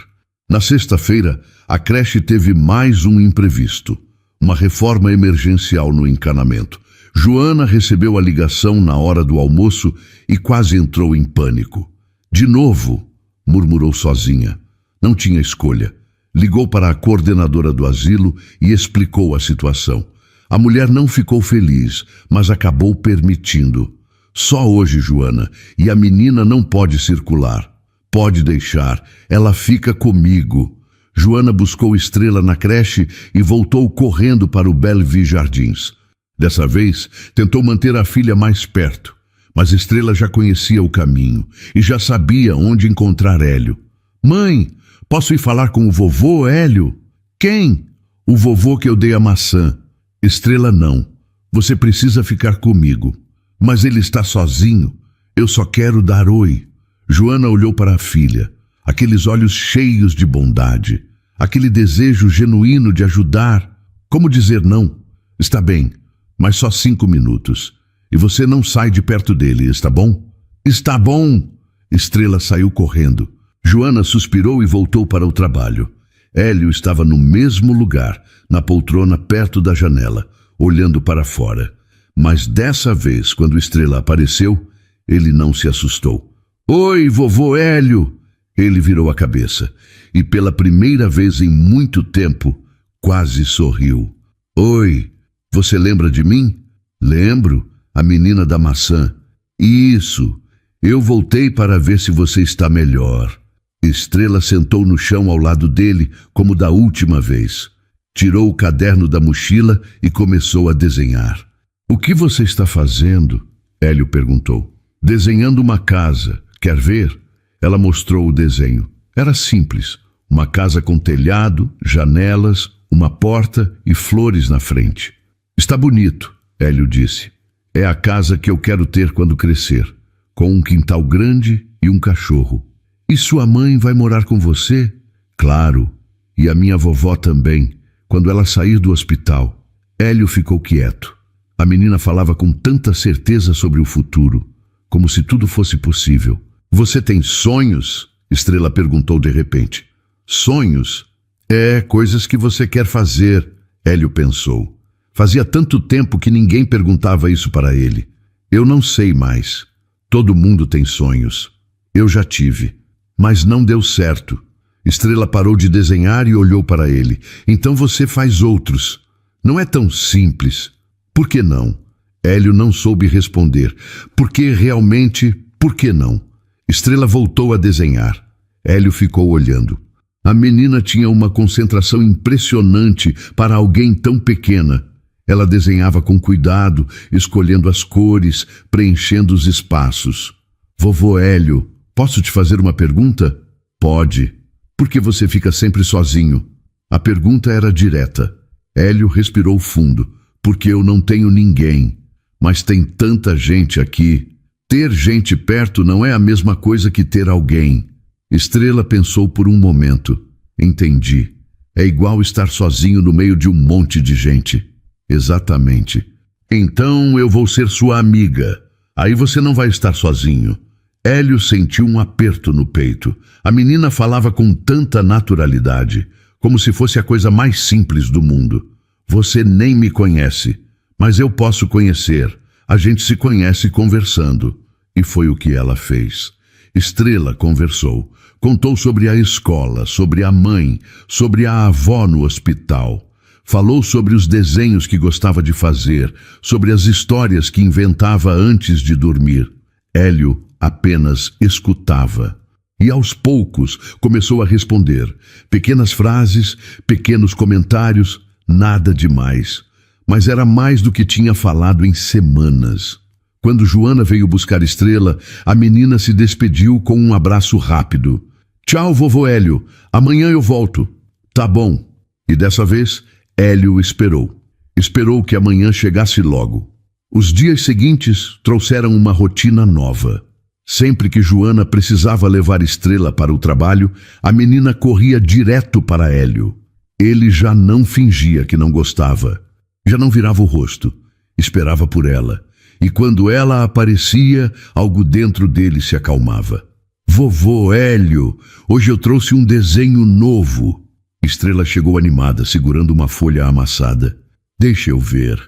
Na sexta-feira, a creche teve mais um imprevisto. Uma reforma emergencial no encanamento. Joana recebeu a ligação na hora do almoço e quase entrou em pânico. De novo, murmurou sozinha. Não tinha escolha. Ligou para a coordenadora do asilo e explicou a situação. A mulher não ficou feliz, mas acabou permitindo. Só hoje, Joana, e a menina não pode circular. Pode deixar, ela fica comigo. Joana buscou Estrela na creche e voltou correndo para o Bellevue Jardins. Dessa vez, tentou manter a filha mais perto, mas Estrela já conhecia o caminho e já sabia onde encontrar Hélio. Mãe, posso ir falar com o vovô, Hélio? Quem? O vovô que eu dei a maçã. Estrela, não. Você precisa ficar comigo. Mas ele está sozinho. Eu só quero dar oi. Joana olhou para a filha. Aqueles olhos cheios de bondade. Aquele desejo genuíno de ajudar. Como dizer não? Está bem, mas só 5 minutos. E você não sai de perto dele, está bom? Está bom! Estrela saiu correndo. Joana suspirou e voltou para o trabalho. Hélio estava no mesmo lugar, na poltrona perto da janela, olhando para fora. Mas dessa vez, quando Estrela apareceu, ele não se assustou. Oi, vovô Hélio! Ele virou a cabeça e, pela primeira vez em muito tempo, quase sorriu. Oi, você lembra de mim? Lembro, a menina da maçã. Isso, eu voltei para ver se você está melhor. Estrela sentou no chão ao lado dele, como da última vez. Tirou o caderno da mochila e começou a desenhar. O que você está fazendo? Hélio perguntou. Desenhando uma casa. Quer ver? Ela mostrou o desenho. Era simples. Uma casa com telhado, janelas, uma porta e flores na frente. Está bonito, Hélio disse. É a casa que eu quero ter quando crescer, com um quintal grande e um cachorro. E sua mãe vai morar com você? Claro, e a minha vovó também, quando ela sair do hospital. Hélio ficou quieto. A menina falava com tanta certeza sobre o futuro, como se tudo fosse possível. Você tem sonhos? Estrela perguntou de repente. Sonhos? É, coisas que você quer fazer, Hélio pensou. Fazia tanto tempo que ninguém perguntava isso para ele. Eu não sei mais. Todo mundo tem sonhos. Eu já tive. Mas não deu certo. Estrela parou de desenhar e olhou para ele. Então você faz outros. Não é tão simples. Por que não? Hélio não soube responder. Porque realmente, por que não? Estrela voltou a desenhar. Hélio ficou olhando. A menina tinha uma concentração impressionante para alguém tão pequena. Ela desenhava com cuidado, escolhendo as cores, preenchendo os espaços. Vovô Hélio, Posso te fazer uma pergunta? Pode. Por que você fica sempre sozinho? A pergunta era direta. Hélio respirou fundo. Porque eu não tenho ninguém. Mas tem tanta gente aqui. Ter gente perto não é a mesma coisa que ter alguém. Estrela pensou por um momento. Entendi. É igual estar sozinho no meio de um monte de gente. Exatamente. Então eu vou ser sua amiga. Aí você não vai estar sozinho. Hélio sentiu um aperto no peito. A menina falava com tanta naturalidade, como se fosse a coisa mais simples do mundo. Você nem me conhece, mas eu posso conhecer. A gente se conhece conversando. E foi o que ela fez. Estrela conversou. Contou sobre a escola, sobre a mãe, sobre a avó no hospital. Falou sobre os desenhos que gostava de fazer, sobre as histórias que inventava antes de dormir. Hélio apenas escutava. E aos poucos começou a responder. Pequenas frases, pequenos comentários, nada demais. Mas era mais do que tinha falado em semanas. Quando Joana veio buscar Estrela, a menina se despediu com um abraço rápido. Tchau, vovô Hélio. Amanhã eu volto. Tá bom. E dessa vez, Hélio esperou. Esperou que amanhã chegasse logo. Os dias seguintes trouxeram uma rotina nova. Sempre que Joana precisava levar Estrela para o trabalho, a menina corria direto para Hélio. Ele já não fingia que não gostava. Já não virava o rosto. Esperava por ela. E quando ela aparecia, algo dentro dele se acalmava. Vovô Hélio, hoje eu trouxe um desenho novo. Estrela chegou animada, segurando uma folha amassada. Deixa eu ver.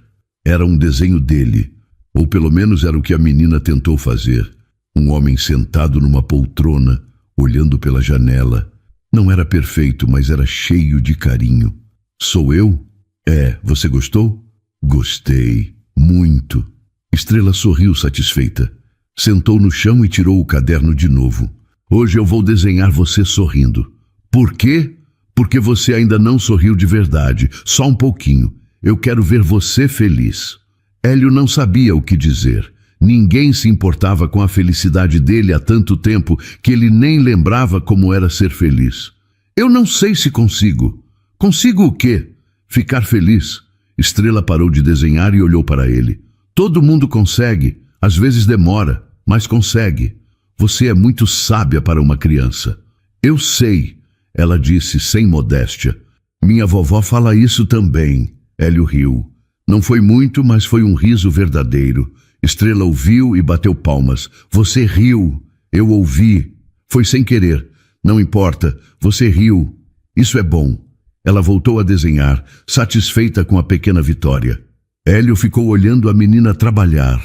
Era um desenho dele. Ou pelo menos era o que a menina tentou fazer. Um homem sentado numa poltrona, olhando pela janela. Não era perfeito, mas era cheio de carinho. Sou eu? É, você gostou? Gostei. Muito. Estrela sorriu satisfeita. Sentou no chão e tirou o caderno de novo. Hoje eu vou desenhar você sorrindo. Por quê? Porque você ainda não sorriu de verdade. Só um pouquinho. Eu quero ver você feliz. Hélio não sabia o que dizer. Ninguém se importava com a felicidade dele há tanto tempo que ele nem lembrava como era ser feliz. Eu não sei se consigo. Consigo o quê? Ficar feliz. Estrela parou de desenhar e olhou para ele. Todo mundo consegue. Às vezes demora, mas consegue. Você é muito sábia para uma criança. Eu sei, ela disse sem modéstia. Minha vovó fala isso também. Hélio riu. Não foi muito, mas foi um riso verdadeiro. Estrela ouviu e bateu palmas. Você riu. Eu ouvi. Foi sem querer. Não importa. Você riu. Isso é bom. Ela voltou a desenhar, satisfeita com a pequena vitória. Hélio ficou olhando a menina trabalhar.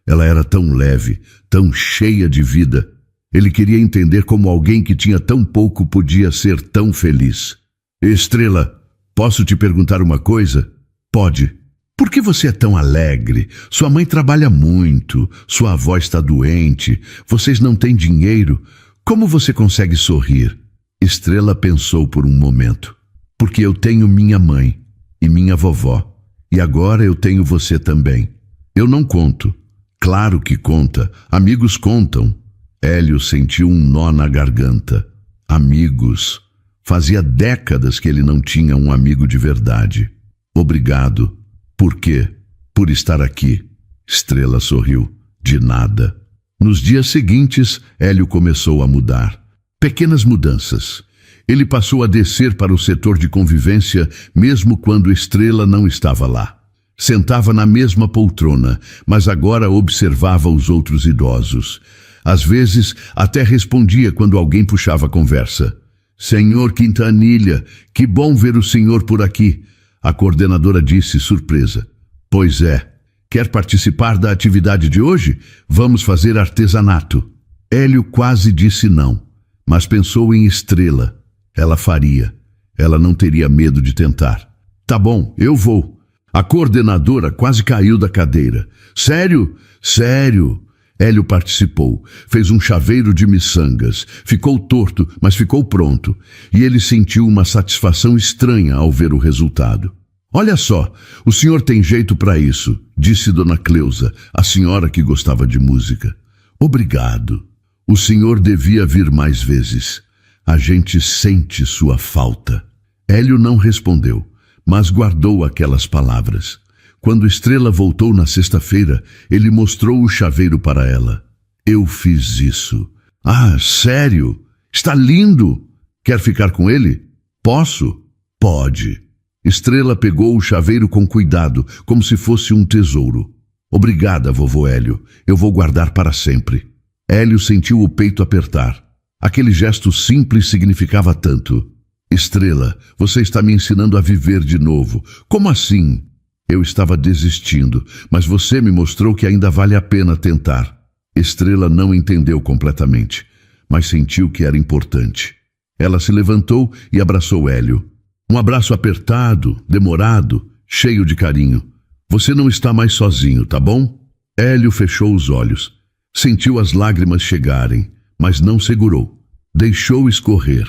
Ela era tão leve, tão cheia de vida. Ele queria entender como alguém que tinha tão pouco podia ser tão feliz. Estrela, posso te perguntar uma coisa? Pode. Por que você é tão alegre? Sua mãe trabalha muito, sua avó está doente, vocês não têm dinheiro. Como você consegue sorrir? Estrela pensou por um momento. Porque eu tenho minha mãe e minha vovó. E agora eu tenho você também. Eu não conto. Claro que conta. Amigos contam. Hélio sentiu um nó na garganta. Amigos. Fazia décadas que ele não tinha um amigo de verdade. Obrigado. Por quê? Por estar aqui. Estrela sorriu. De nada. Nos dias seguintes, Hélio começou a mudar. Pequenas mudanças. Ele passou a descer para o setor de convivência mesmo quando Estrela não estava lá. Sentava na mesma poltrona, mas agora observava os outros idosos. Às vezes, até respondia quando alguém puxava a conversa. Senhor Quintanilha, que bom ver o senhor por aqui. A coordenadora disse, surpresa. Pois é. Quer participar da atividade de hoje? Vamos fazer artesanato. Hélio quase disse não, mas pensou em Estrela. Ela faria. Ela não teria medo de tentar. Tá bom, eu vou. A coordenadora quase caiu da cadeira. Sério? Sério. Hélio participou. Fez um chaveiro de miçangas. Ficou torto, mas ficou pronto. E ele sentiu uma satisfação estranha ao ver o resultado. Olha só, o senhor tem jeito para isso, disse Dona Cleusa, a senhora que gostava de música. Obrigado. O senhor devia vir mais vezes. A gente sente sua falta. Hélio não respondeu, mas guardou aquelas palavras. Quando Estrela voltou na sexta-feira, ele mostrou o chaveiro para ela. Eu fiz isso. Ah, sério? Está lindo! Quer ficar com ele? Posso? Pode. Estrela pegou o chaveiro com cuidado, como se fosse um tesouro. Obrigada, vovô Hélio. Eu vou guardar para sempre. Hélio sentiu o peito apertar. Aquele gesto simples significava tanto. Estrela, você está me ensinando a viver de novo. Como assim? Eu estava desistindo, mas você me mostrou que ainda vale a pena tentar. Estrela não entendeu completamente, mas sentiu que era importante. Ela se levantou e abraçou Hélio. Um abraço apertado, demorado, cheio de carinho. Você não está mais sozinho, tá bom? Hélio fechou os olhos. Sentiu as lágrimas chegarem, mas não segurou. Deixou escorrer.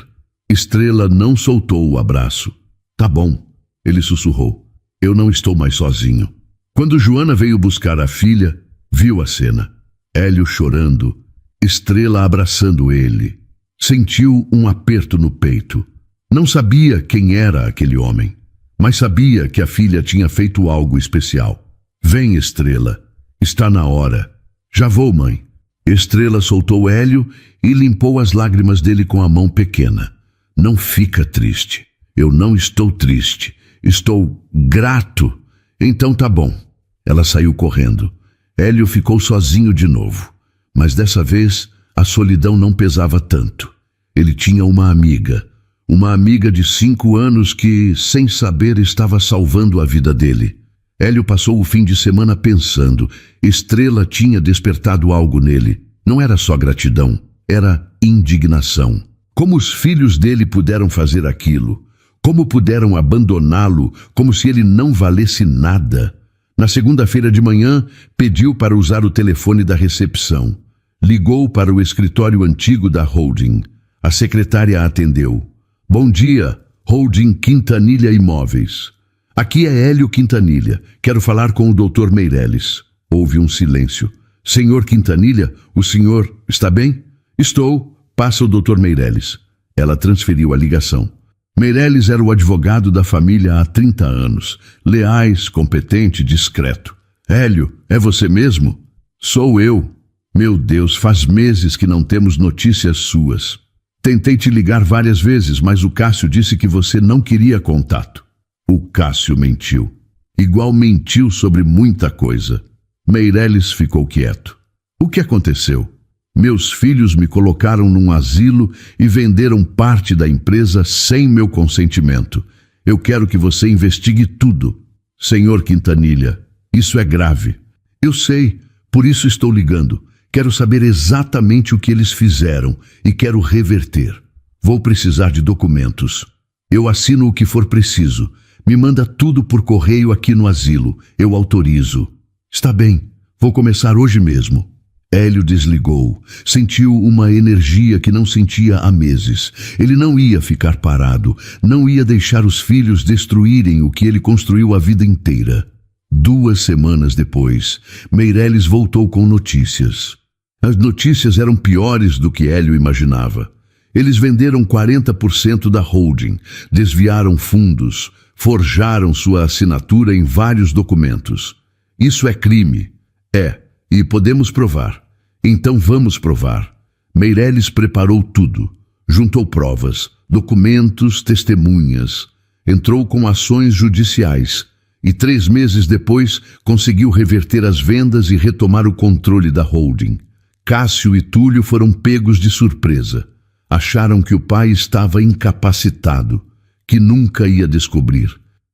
Estrela não soltou o abraço. Tá bom, ele sussurrou. Eu não estou mais sozinho. Quando Joana veio buscar a filha, viu a cena. Hélio chorando, Estrela abraçando ele. Sentiu um aperto no peito. Não sabia quem era aquele homem, mas sabia que a filha tinha feito algo especial. Vem, Estrela. Está na hora. Já vou, mãe. Estrela soltou Hélio e limpou as lágrimas dele com a mão pequena. Não fica triste. Eu não estou triste. Estou grato. Então tá bom. Ela saiu correndo. Hélio ficou sozinho de novo. Mas dessa vez, a solidão não pesava tanto. Ele tinha uma amiga de 5 anos que, sem saber, estava salvando a vida dele. Hélio passou o fim de semana pensando. Estrela tinha despertado algo nele. Não era só gratidão, era indignação. Como os filhos dele puderam fazer aquilo? Como puderam abandoná-lo como se ele não valesse nada? Na segunda-feira de manhã, pediu para usar o telefone da recepção. Ligou para o escritório antigo da holding. A secretária atendeu. Bom dia, holding Quintanilha Imóveis. Aqui é Hélio Quintanilha. Quero falar com o Dr. Meireles. Houve um silêncio. Senhor Quintanilha, o senhor está bem? Estou. Passa o Dr. Meireles. Ela transferiu a ligação. Meireles era o advogado da família há 30 anos. Leais, competente, discreto. Hélio, é você mesmo? Sou eu. Meu Deus, faz meses que não temos notícias suas. Tentei te ligar várias vezes, mas o Cássio disse que você não queria contato. O Cássio mentiu. Igual mentiu sobre muita coisa. Meireles ficou quieto. O que aconteceu? Meus filhos me colocaram num asilo e venderam parte da empresa sem meu consentimento. Eu quero que você investigue tudo. Senhor Quintanilha, isso é grave. Eu sei, por isso estou ligando. Quero saber exatamente o que eles fizeram e quero reverter. Vou precisar de documentos. Eu assino o que for preciso. Me manda tudo por correio aqui no asilo. Eu autorizo. Está bem, vou começar hoje mesmo. Hélio desligou. Sentiu uma energia que não sentia há meses. Ele não ia ficar parado. Não ia deixar os filhos destruírem o que ele construiu a vida inteira. 2 semanas depois, Meireles voltou com notícias. As notícias eram piores do que Hélio imaginava. Eles venderam 40% da holding, desviaram fundos, forjaram sua assinatura em vários documentos. Isso é crime. É, e podemos provar. Então vamos provar. Meireles preparou tudo. Juntou provas, documentos, testemunhas. Entrou com ações judiciais. E 3 meses depois conseguiu reverter as vendas e retomar o controle da holding. Cássio e Túlio foram pegos de surpresa. Acharam que o pai estava incapacitado, que nunca ia descobrir,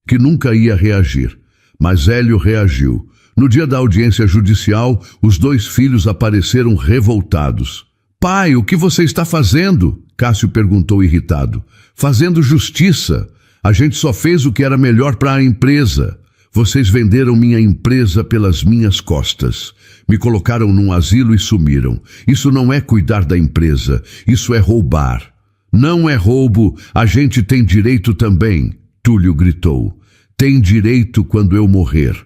que nunca ia reagir. Mas Hélio reagiu. No dia da audiência judicial, os 2 filhos apareceram revoltados. Pai, o que você está fazendo? Cássio perguntou irritado. Fazendo justiça. A gente só fez o que era melhor para a empresa. Vocês venderam minha empresa pelas minhas costas. Me colocaram num asilo e sumiram. Isso não é cuidar da empresa. Isso é roubar. Não é roubo. A gente tem direito também. Túlio gritou. Tem direito quando eu morrer.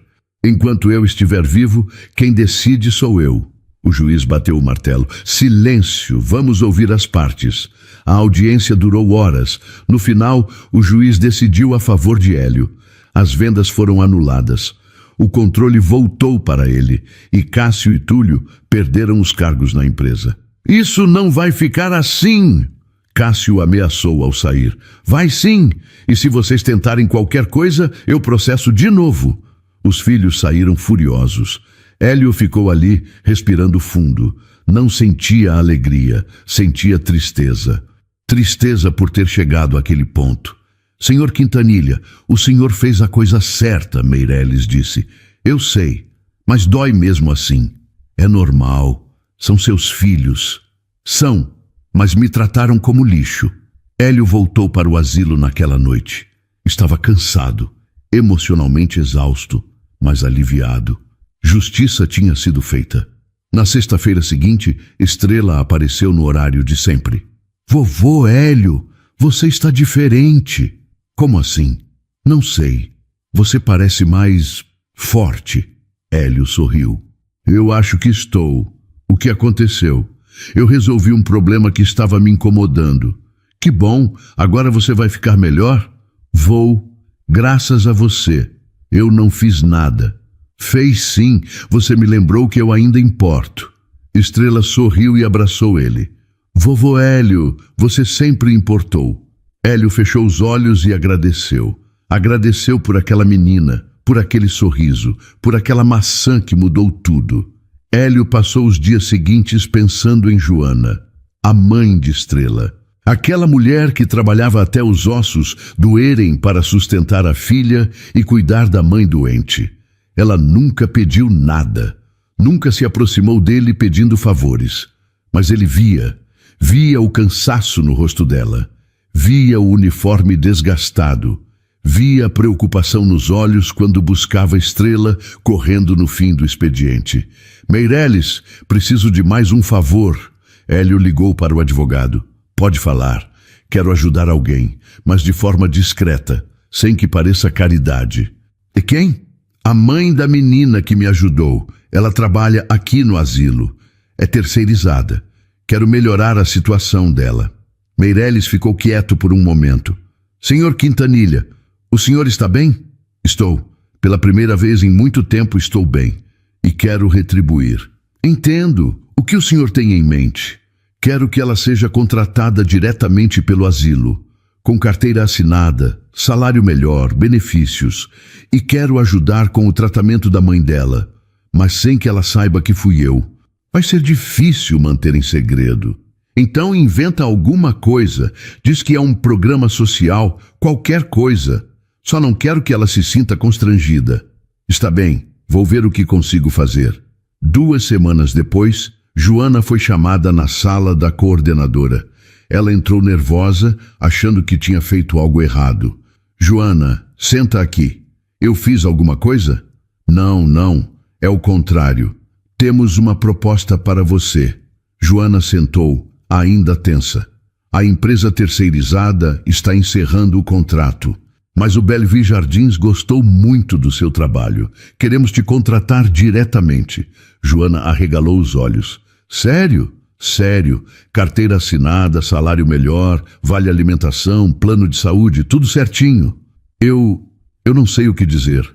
Enquanto eu estiver vivo, quem decide sou eu. O juiz bateu o martelo. Silêncio, vamos ouvir as partes. A audiência durou horas. No final, o juiz decidiu a favor de Hélio. As vendas foram anuladas. O controle voltou para ele e Cássio e Túlio perderam os cargos na empresa. Isso não vai ficar assim! Cássio ameaçou ao sair. Vai sim! E se vocês tentarem qualquer coisa, eu processo de novo. Os filhos saíram furiosos. Hélio ficou ali, respirando fundo. Não sentia alegria, sentia tristeza. Tristeza por ter chegado àquele ponto. Senhor Quintanilha, o senhor fez a coisa certa, Meireles disse. Eu sei, mas dói mesmo assim. É normal. São seus filhos. São, mas me trataram como lixo. Hélio voltou para o asilo naquela noite. Estava cansado, emocionalmente exausto, mas aliviado. Justiça tinha sido feita. Na sexta-feira seguinte, Estrela apareceu no horário de sempre. Vovô Hélio, você está diferente. Como assim? Não sei. Você parece mais forte. Hélio sorriu. Eu acho que estou. O que aconteceu? Eu resolvi um problema que estava me incomodando. Que bom, agora você vai ficar melhor? Vou, graças a você. Eu não fiz nada. Fez sim, você me lembrou que eu ainda importo. Estrela sorriu e abraçou ele. Vovô Hélio, você sempre importou. Hélio fechou os olhos e agradeceu. Agradeceu por aquela menina, por aquele sorriso, por aquela maçã que mudou tudo. Hélio passou os dias seguintes pensando em Joana, a mãe de Estrela. Aquela mulher que trabalhava até os ossos doerem para sustentar a filha e cuidar da mãe doente. Ela nunca pediu nada, nunca se aproximou dele pedindo favores. Mas ele via o cansaço no rosto dela, via o uniforme desgastado, via a preocupação nos olhos quando buscava Estrela correndo no fim do expediente. Meireles, preciso de mais um favor. Hélio ligou para o advogado. Pode falar. Quero ajudar alguém, mas de forma discreta, sem que pareça caridade. E quem? A mãe da menina que me ajudou. Ela trabalha aqui no asilo. É terceirizada. Quero melhorar a situação dela. Meireles ficou quieto por um momento. Senhor Quintanilha, o senhor está bem? Estou. Pela primeira vez em muito tempo estou bem. E quero retribuir. Entendo. O que o senhor tem em mente? Quero que ela seja contratada diretamente pelo asilo, com carteira assinada, salário melhor, benefícios. E quero ajudar com o tratamento da mãe dela, mas sem que ela saiba que fui eu. Vai ser difícil manter em segredo. Então inventa alguma coisa. Diz que é um programa social, qualquer coisa. Só não quero que ela se sinta constrangida. Está bem, vou ver o que consigo fazer. 2 semanas depois, Joana foi chamada na sala da coordenadora. Ela entrou nervosa, achando que tinha feito algo errado. Joana, senta aqui. Eu fiz alguma coisa? Não. É o contrário. Temos uma proposta para você. Joana sentou, ainda tensa. A empresa terceirizada está encerrando o contrato. Mas o Bellevue Jardins gostou muito do seu trabalho. Queremos te contratar diretamente. Joana arregalou os olhos. Sério? Sério. Carteira assinada, salário melhor, vale alimentação, plano de saúde, tudo certinho. Eu não sei o que dizer.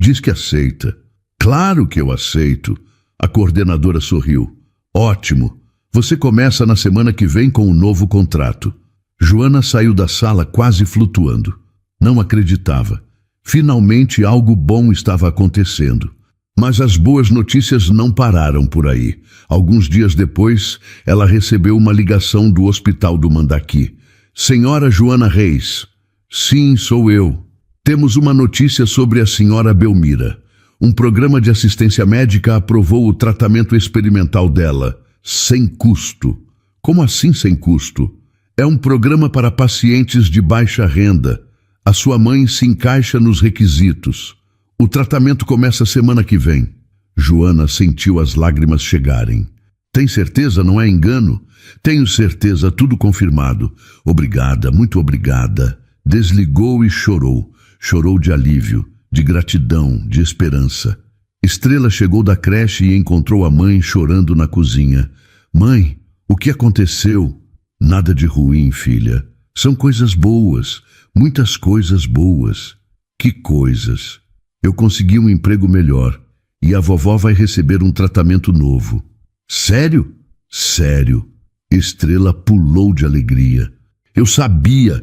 Diz que aceita. Claro que eu aceito. A coordenadora sorriu. Ótimo. Você começa na semana que vem com um novo contrato. Joana saiu da sala quase flutuando. Não acreditava. Finalmente algo bom estava acontecendo. Mas as boas notícias não pararam por aí. Alguns dias depois, ela recebeu uma ligação do hospital do Mandaqui. Senhora Joana Reis. Sim, sou eu. Temos uma notícia sobre a senhora Belmira. Um programa de assistência médica aprovou o tratamento experimental dela, sem custo. Como assim sem custo? É um programa para pacientes de baixa renda. A sua mãe se encaixa nos requisitos. O tratamento começa semana que vem. Joana sentiu as lágrimas chegarem. Tem certeza, não é engano? Tenho certeza, tudo confirmado. Obrigada, muito obrigada. Desligou e chorou. Chorou de alívio, de gratidão, de esperança. Estrela chegou da creche e encontrou a mãe chorando na cozinha. Mãe, o que aconteceu? Nada de ruim, filha. São coisas boas, muitas coisas boas. Que coisas? Eu consegui um emprego melhor e a vovó vai receber um tratamento novo. Sério? Sério. Estrela pulou de alegria. Eu sabia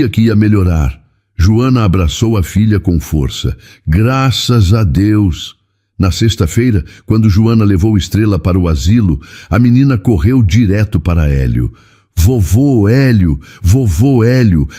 que ia melhorar. Joana abraçou a filha com força. Graças a Deus! Na sexta-feira, quando Joana levou Estrela para o asilo, a menina correu direto para Hélio. Vovô Hélio,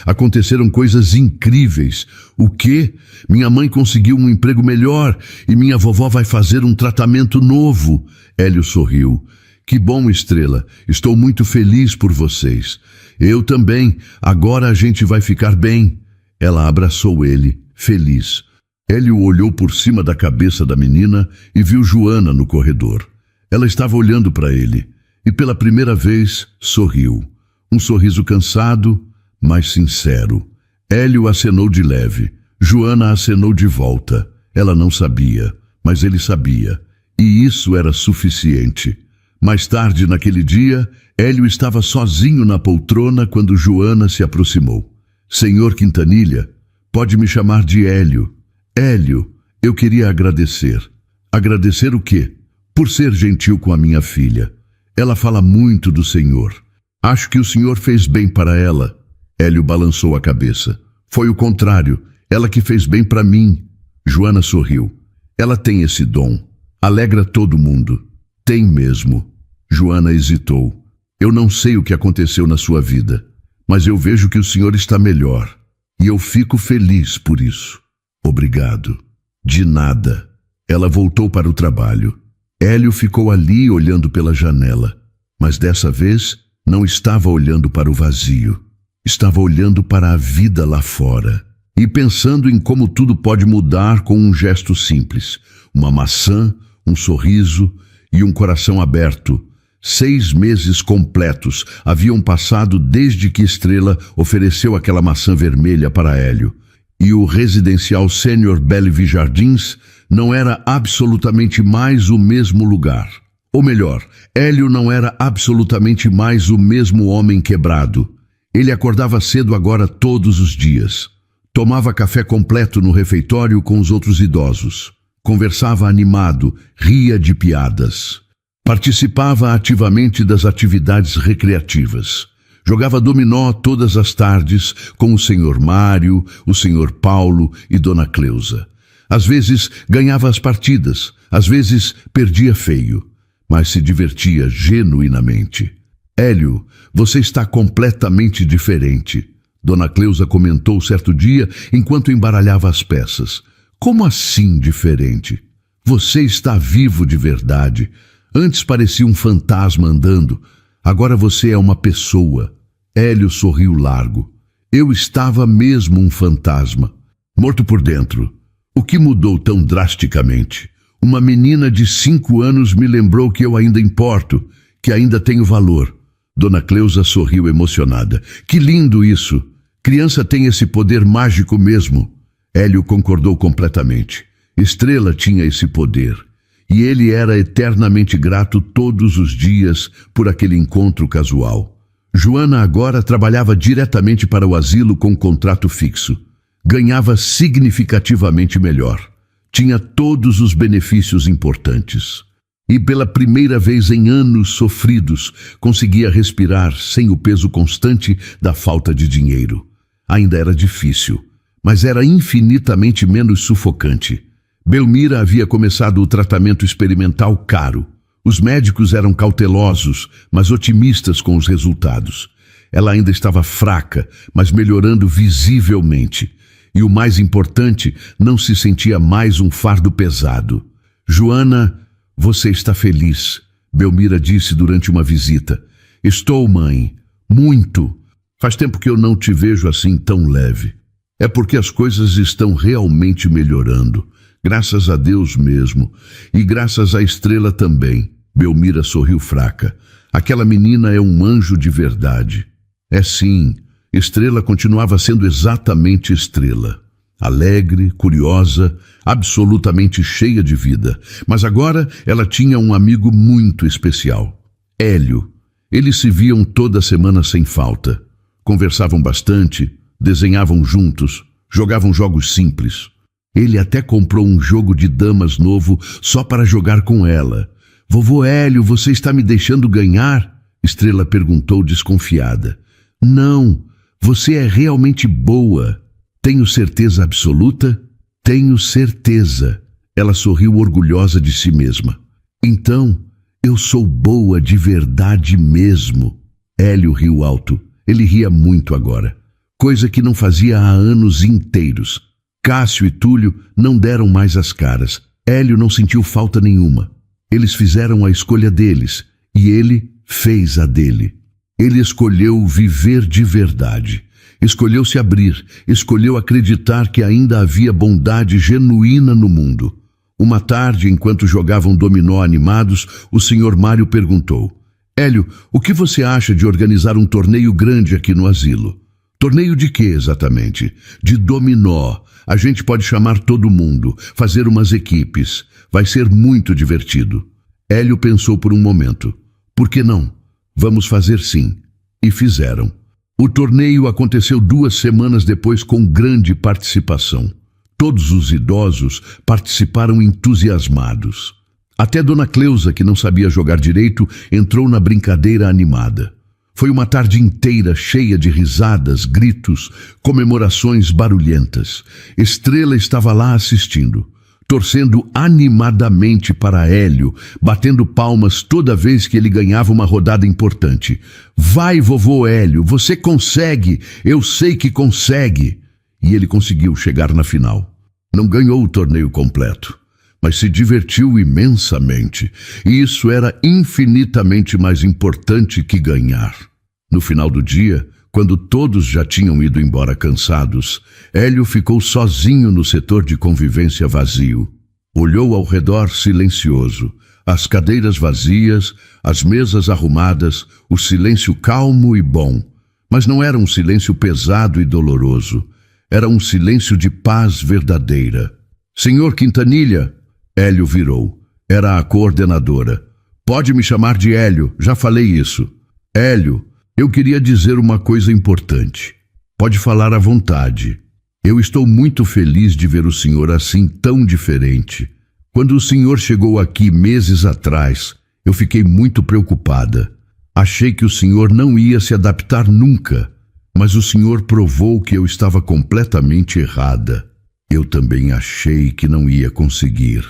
aconteceram coisas incríveis. O quê? Minha mãe conseguiu um emprego melhor e minha vovó vai fazer um tratamento novo. Hélio sorriu. Que bom, Estrela. Estou muito feliz por vocês. Eu também. Agora a gente vai ficar bem. Ela abraçou ele, feliz. Hélio olhou por cima da cabeça da menina e viu Joana no corredor. Ela estava olhando para ele e pela primeira vez sorriu. Um sorriso cansado, mas sincero. Hélio acenou de leve. Joana acenou de volta. Ela não sabia, mas ele sabia. E isso era suficiente. Mais tarde naquele dia, Hélio estava sozinho na poltrona quando Joana se aproximou. Senhor Quintanilha, pode me chamar de Hélio. Hélio, eu queria agradecer. Agradecer o quê? Por ser gentil com a minha filha. Ela fala muito do senhor. Acho que o senhor fez bem para ela. Hélio balançou a cabeça. Foi o contrário. Ela que fez bem para mim. Joana sorriu. Ela tem esse dom. Alegra todo mundo. Tem mesmo. Joana hesitou. Eu não sei o que aconteceu na sua vida, mas eu vejo que o senhor está melhor. E eu fico feliz por isso. Obrigado. De nada. Ela voltou para o trabalho. Hélio ficou ali olhando pela janela, mas dessa vez não estava olhando para o vazio. Estava olhando para a vida lá fora e pensando em como tudo pode mudar com um gesto simples. Uma maçã, um sorriso e um coração aberto. 6 meses completos haviam passado desde que Estrela ofereceu aquela maçã vermelha para Hélio. E o residencial Sênior Bellevue Jardins não era absolutamente mais o mesmo lugar. Ou melhor, Hélio não era absolutamente mais o mesmo homem quebrado. Ele acordava cedo agora todos os dias. Tomava café completo no refeitório com os outros idosos. Conversava animado, ria de piadas. Participava ativamente das atividades recreativas. Jogava dominó todas as tardes com o senhor Mário, o senhor Paulo e dona Cleusa. Às vezes ganhava as partidas, às vezes perdia feio, mas se divertia genuinamente. Hélio, você está completamente diferente, dona Cleusa comentou certo dia enquanto embaralhava as peças. Como assim diferente? Você está vivo de verdade. Antes parecia um fantasma andando. Agora você é uma pessoa. Hélio sorriu largo. Eu estava mesmo um fantasma, morto por dentro. O que mudou tão drasticamente? Uma menina de 5 anos me lembrou que eu ainda importo, que ainda tenho valor. Dona Cleusa sorriu emocionada. Que lindo isso! Criança tem esse poder mágico mesmo. Hélio concordou completamente. Estrela tinha esse poder. E ele era eternamente grato todos os dias por aquele encontro casual. Joana agora trabalhava diretamente para o asilo com contrato fixo. Ganhava significativamente melhor. Tinha todos os benefícios importantes. E pela primeira vez em anos sofridos, conseguia respirar sem o peso constante da falta de dinheiro. Ainda era difícil, mas era infinitamente menos sufocante. Belmira havia começado o tratamento experimental caro. Os médicos eram cautelosos, mas otimistas com os resultados. Ela ainda estava fraca, mas melhorando visivelmente. E o mais importante, não se sentia mais um fardo pesado. Joana, você está feliz, Belmira disse durante uma visita. Estou, mãe. Muito. Faz tempo que eu não te vejo assim tão leve. É porque as coisas estão realmente melhorando. Graças a Deus mesmo. E graças à Estrela também. Belmira sorriu fraca. Aquela menina é um anjo de verdade. É sim. Estrela continuava sendo exatamente Estrela. alegre, curiosa, absolutamente cheia de vida. Mas agora ela tinha um amigo muito especial, Hélio. Eles se viam toda semana sem falta. Conversavam bastante, desenhavam juntos, jogavam jogos simples. Ele até comprou um jogo de damas novo só para jogar com ela. Vovô Hélio, você está me deixando ganhar? Estrela perguntou desconfiada. Não, você é realmente boa. Tenho certeza absoluta? Tenho certeza. Ela sorriu orgulhosa de si mesma. Então, eu sou boa de verdade mesmo. Hélio riu alto. Ele ria muito agora, coisa que não fazia há anos inteiros. Cássio e Túlio não deram mais as caras. Hélio não sentiu falta nenhuma. Eles fizeram a escolha deles e ele fez a dele. Ele escolheu viver de verdade. Escolheu se abrir, escolheu acreditar que ainda havia bondade genuína no mundo. Uma tarde, enquanto jogavam dominó animados, o Sr. Mário perguntou: Hélio, o que você acha de organizar um torneio grande aqui no asilo? Torneio de quê exatamente? De dominó. A gente pode chamar todo mundo, fazer umas equipes. Vai ser muito divertido. Hélio pensou por um momento. Por que não? Vamos fazer sim. E fizeram. O torneio aconteceu 2 semanas depois com grande participação. Todos os idosos participaram entusiasmados. Até Dona Cleusa, que não sabia jogar direito, entrou na brincadeira animada. Foi uma tarde inteira cheia de risadas, gritos, comemorações barulhentas. Estrela estava lá assistindo, torcendo animadamente para Hélio, batendo palmas toda vez que ele ganhava uma rodada importante. Vai, vovô Hélio, você consegue, eu sei que consegue. E ele conseguiu chegar na final. Não ganhou o torneio completo, mas se divertiu imensamente, e isso era infinitamente mais importante que ganhar. No final do dia, quando todos já tinham ido embora cansados, Hélio ficou sozinho no setor de convivência vazio. Olhou ao redor silencioso, as cadeiras vazias, as mesas arrumadas, o silêncio calmo e bom. Mas não era um silêncio pesado e doloroso, era um silêncio de paz verdadeira. Senhor Quintanilha, Hélio virou. Era a coordenadora. Pode me chamar de Hélio, já falei isso. Hélio, eu queria dizer uma coisa importante. Pode falar à vontade. Eu estou muito feliz de ver o senhor assim tão diferente. Quando o senhor chegou aqui meses atrás, eu fiquei muito preocupada. Achei que o senhor não ia se adaptar nunca, mas o senhor provou que eu estava completamente errada. Eu também achei que não ia conseguir.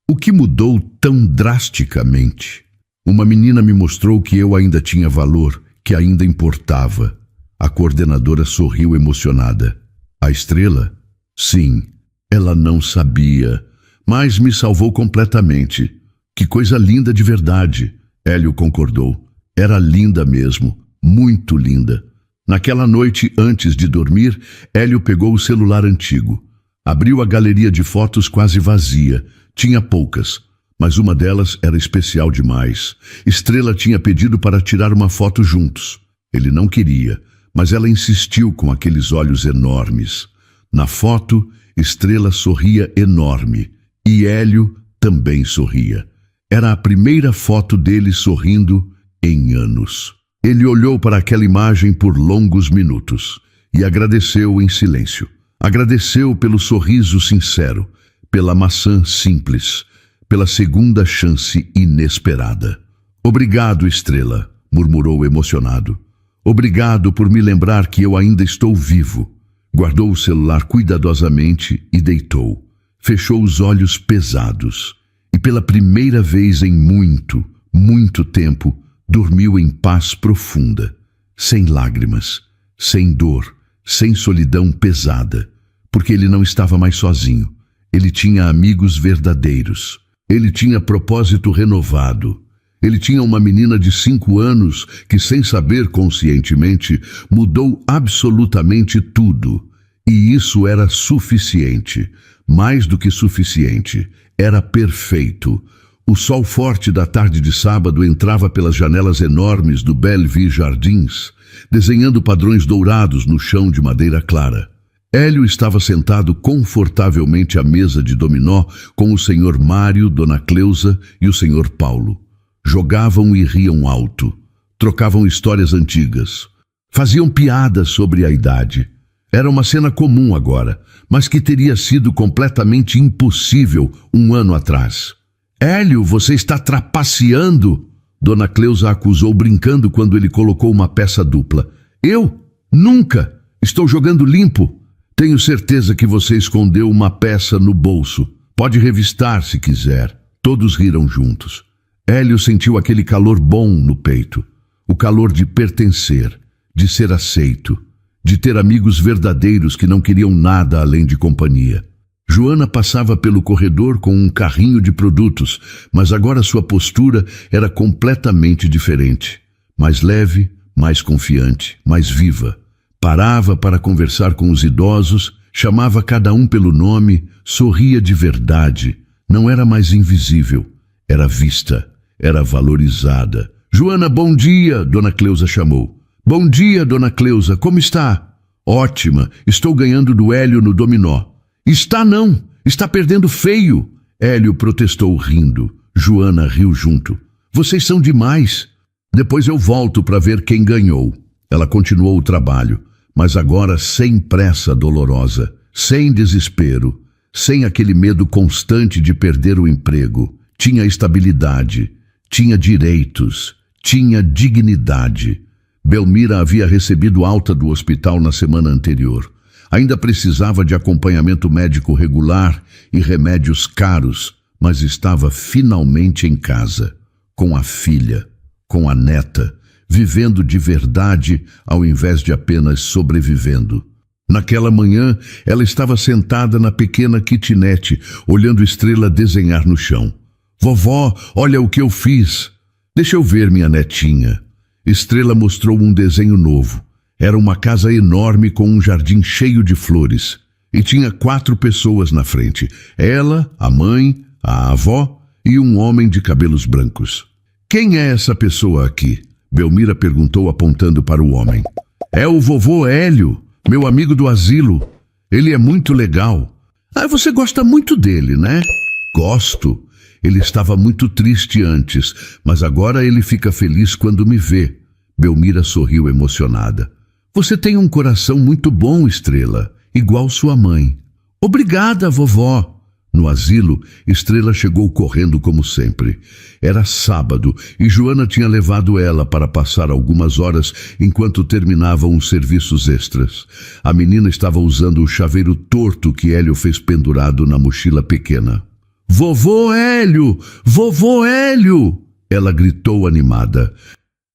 O que mudou tão drasticamente? Uma menina me mostrou que eu ainda tinha valor, que ainda importava. A coordenadora sorriu emocionada. A Estrela? Sim, ela não sabia, mas me salvou completamente. Que coisa linda de verdade, Hélio concordou. Era linda mesmo, muito linda. Naquela noite, antes de dormir, Hélio pegou o celular antigo. Abriu a galeria de fotos quase vazia. Tinha poucas, mas uma delas era especial demais. Estrela tinha pedido para tirar uma foto juntos. Ele não queria, mas ela insistiu com aqueles olhos enormes. Na foto, Estrela sorria enorme e Hélio também sorria. Era a primeira foto dele sorrindo em anos. Ele olhou para aquela imagem por longos minutos e agradeceu em silêncio. Agradeceu pelo sorriso sincero, pela maçã simples, pela segunda chance inesperada. Obrigado, Estrela, murmurou emocionado. Obrigado por me lembrar que eu ainda estou vivo. Guardou o celular cuidadosamente e deitou. Fechou os olhos pesados e pela primeira vez em muito, muito tempo, dormiu em paz profunda, sem lágrimas, sem dor, sem solidão pesada, porque ele não estava mais sozinho. Ele tinha amigos verdadeiros. Ele tinha propósito renovado. Ele tinha uma menina de 5 anos que, sem saber conscientemente, mudou absolutamente tudo. E isso era suficiente. Mais do que suficiente. Era perfeito. O sol forte da tarde de sábado entrava pelas janelas enormes do Bellevue Jardins, desenhando padrões dourados no chão de madeira clara. Hélio estava sentado confortavelmente à mesa de dominó com o senhor Mário, Dona Cleusa e o senhor Paulo. Jogavam e riam alto, trocavam histórias antigas, faziam piadas sobre a idade. Era uma cena comum agora, mas que teria sido completamente impossível um ano atrás. Hélio, você está trapaceando? Dona Cleusa acusou brincando quando ele colocou uma peça dupla. Eu? Nunca! Estou jogando limpo. Tenho certeza que você escondeu uma peça no bolso. Pode revistar se quiser. Todos riram juntos. Hélio sentiu aquele calor bom no peito. O calor de pertencer, de ser aceito, de ter amigos verdadeiros que não queriam nada além de companhia. Joana passava pelo corredor com um carrinho de produtos, mas agora sua postura era completamente diferente. Mais leve, mais confiante, mais viva. Parava para conversar com os idosos, chamava cada um pelo nome, sorria de verdade. Não era mais invisível, era vista, era valorizada. Joana, bom dia, Dona Cleusa chamou. Bom dia, Dona Cleusa, como está? Ótima, estou ganhando do Hélio no dominó. Está não, está perdendo feio. Hélio protestou rindo. Joana riu junto. Vocês são demais. Depois eu volto para ver quem ganhou. Ela continuou o trabalho, mas agora sem pressa dolorosa, sem desespero, sem aquele medo constante de perder o emprego. Tinha estabilidade, tinha direitos, tinha dignidade. Belmira havia recebido alta do hospital na semana anterior. Ainda precisava de acompanhamento médico regular e remédios caros, mas estava finalmente em casa, com a filha, com a neta, vivendo de verdade ao invés de apenas sobrevivendo. Naquela manhã, ela estava sentada na pequena kitnet, olhando Estrela desenhar no chão. Vovó, olha o que eu fiz. Deixa eu ver, minha netinha. Estrela mostrou um desenho novo. Era uma casa enorme com um jardim cheio de flores. E tinha 4 pessoas na frente. Ela, a mãe, a avó e um homem de cabelos brancos. Quem é essa pessoa aqui? Belmira perguntou apontando para o homem. É o vovô Hélio, meu amigo do asilo. Ele é muito legal. Ah, você gosta muito dele, né? Gosto. Ele estava muito triste antes, mas agora ele fica feliz quando me vê. Belmira sorriu emocionada. Você tem um coração muito bom, Estrela, igual sua mãe. Obrigada, vovó. No asilo, Estrela chegou correndo como sempre. Era sábado e Joana tinha levado ela para passar algumas horas enquanto terminavam os serviços extras. A menina estava usando o chaveiro torto que Hélio fez pendurado na mochila pequena. Vovô Hélio! Vovô Hélio! Ela gritou animada.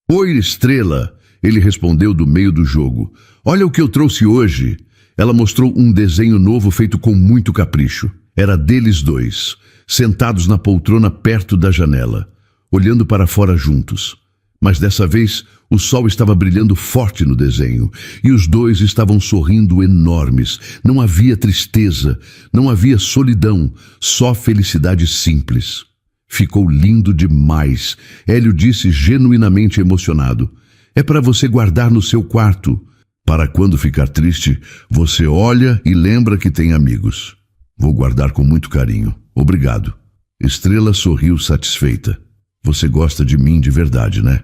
Oi, Estrela! Ele respondeu do meio do jogo. Olha o que eu trouxe hoje. Ela mostrou um desenho novo feito com muito capricho. Era deles dois, sentados na poltrona perto da janela, olhando para fora juntos. Mas dessa vez, o sol estava brilhando forte no desenho, e os dois estavam sorrindo enormes. Não havia tristeza, não havia solidão, só felicidade simples. Ficou lindo demais, Hélio disse genuinamente emocionado. É para você guardar no seu quarto. Para quando ficar triste, você olha e lembra que tem amigos. Vou guardar com muito carinho. Obrigado. Estrela sorriu satisfeita. Você gosta de mim de verdade, né?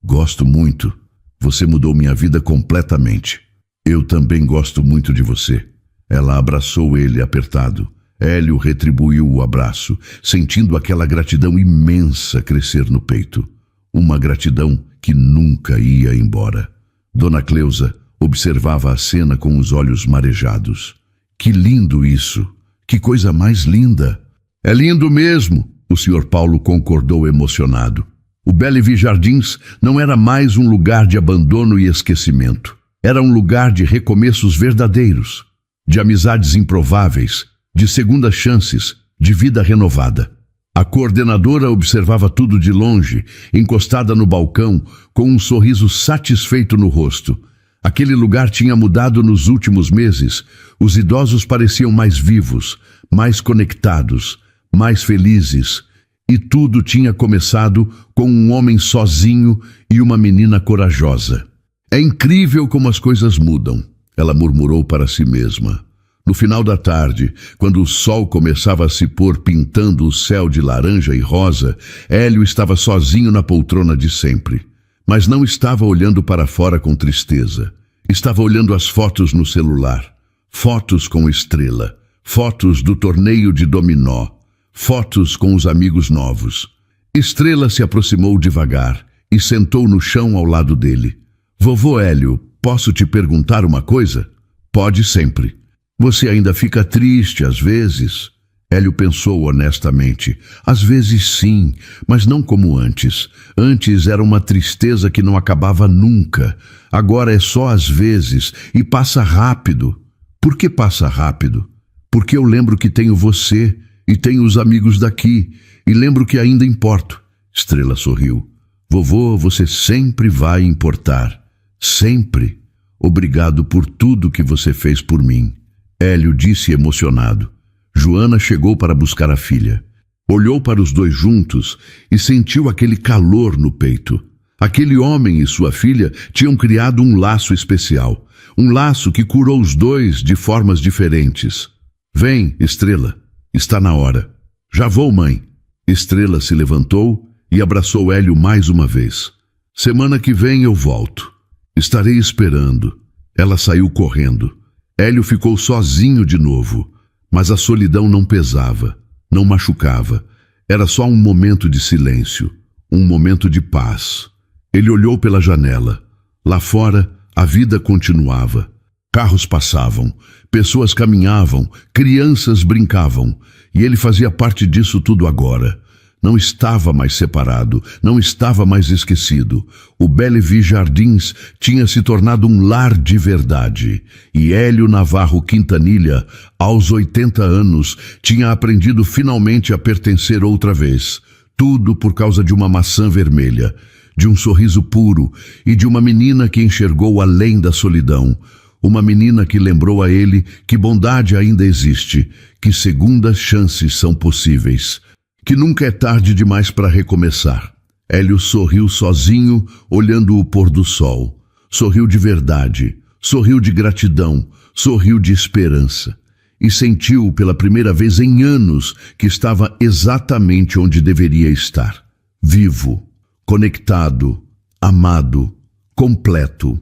Gosto muito. Você mudou minha vida completamente. Eu também gosto muito de você. Ela abraçou ele apertado. Hélio retribuiu o abraço, sentindo aquela gratidão imensa crescer no peito. Uma gratidão que nunca ia embora. Dona Cleusa observava a cena com os olhos marejados. Que lindo isso! Que coisa mais linda! É lindo mesmo, o Sr. Paulo concordou emocionado. O Bellevue Jardins não era mais um lugar de abandono e esquecimento. Era um lugar de recomeços verdadeiros, de amizades improváveis, de segundas chances, de vida renovada. A coordenadora observava tudo de longe, encostada no balcão, com um sorriso satisfeito no rosto. Aquele lugar tinha mudado nos últimos meses. Os idosos pareciam mais vivos, mais conectados, mais felizes. E tudo tinha começado com um homem sozinho e uma menina corajosa. É incrível como as coisas mudam. ela murmurou para si mesma. No final da tarde, quando o sol começava a se pôr pintando o céu de laranja e rosa, Hélio estava sozinho na poltrona de sempre. Mas não estava olhando para fora com tristeza. Estava olhando as fotos no celular. Fotos com Estrela. Fotos do torneio de dominó. Fotos com os amigos novos. Estrela se aproximou devagar e sentou no chão ao lado dele. Vovô Hélio, posso te perguntar uma coisa? Pode sempre. Você ainda fica triste às vezes? Hélio pensou honestamente. Às vezes sim, mas não como antes. Antes era uma tristeza que não acabava nunca. Agora é só às vezes e passa rápido. Por que passa rápido? Porque eu lembro que tenho você e tenho os amigos daqui e lembro que ainda importo. Estrela sorriu. Vovô, você sempre vai importar. Sempre. Obrigado por tudo que você fez por mim. Hélio disse emocionado. Joana chegou para buscar a filha. Olhou para os dois juntos e sentiu aquele calor no peito. Aquele homem e sua filha tinham criado um laço especial. Um laço que curou os dois de formas diferentes. Vem, Estrela. Está na hora. Já vou, mãe. Estrela se levantou e abraçou Hélio mais uma vez. Semana que vem eu volto. Estarei esperando. Ela saiu correndo. Hélio ficou sozinho de novo, mas a solidão não pesava, não machucava. Era só um momento de silêncio, um momento de paz. Ele olhou pela janela. Lá fora, a vida continuava. Carros passavam, pessoas caminhavam, crianças brincavam, e ele fazia parte disso tudo agora. Não estava mais separado, não estava mais esquecido. O Bellevue Jardins tinha se tornado um lar de verdade. E Hélio Navarro Quintanilha, aos 80 anos, tinha aprendido finalmente a pertencer outra vez. Tudo por causa de uma maçã vermelha, de um sorriso puro e de uma menina que enxergou além da solidão. Uma menina que lembrou a ele que bondade ainda existe, que segundas chances são possíveis. Que nunca é tarde demais para recomeçar. Hélio sorriu sozinho, olhando o pôr do sol. Sorriu de verdade, sorriu de gratidão, sorriu de esperança. E sentiu pela primeira vez em anos que estava exatamente onde deveria estar. Vivo, conectado, amado, completo.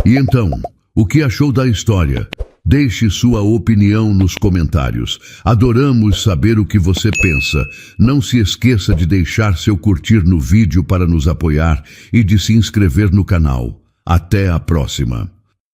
E então, o que achou da história? Deixe sua opinião nos comentários. Adoramos saber o que você pensa. Não se esqueça de deixar seu curtir no vídeo para nos apoiar e de se inscrever no canal. Até a próxima.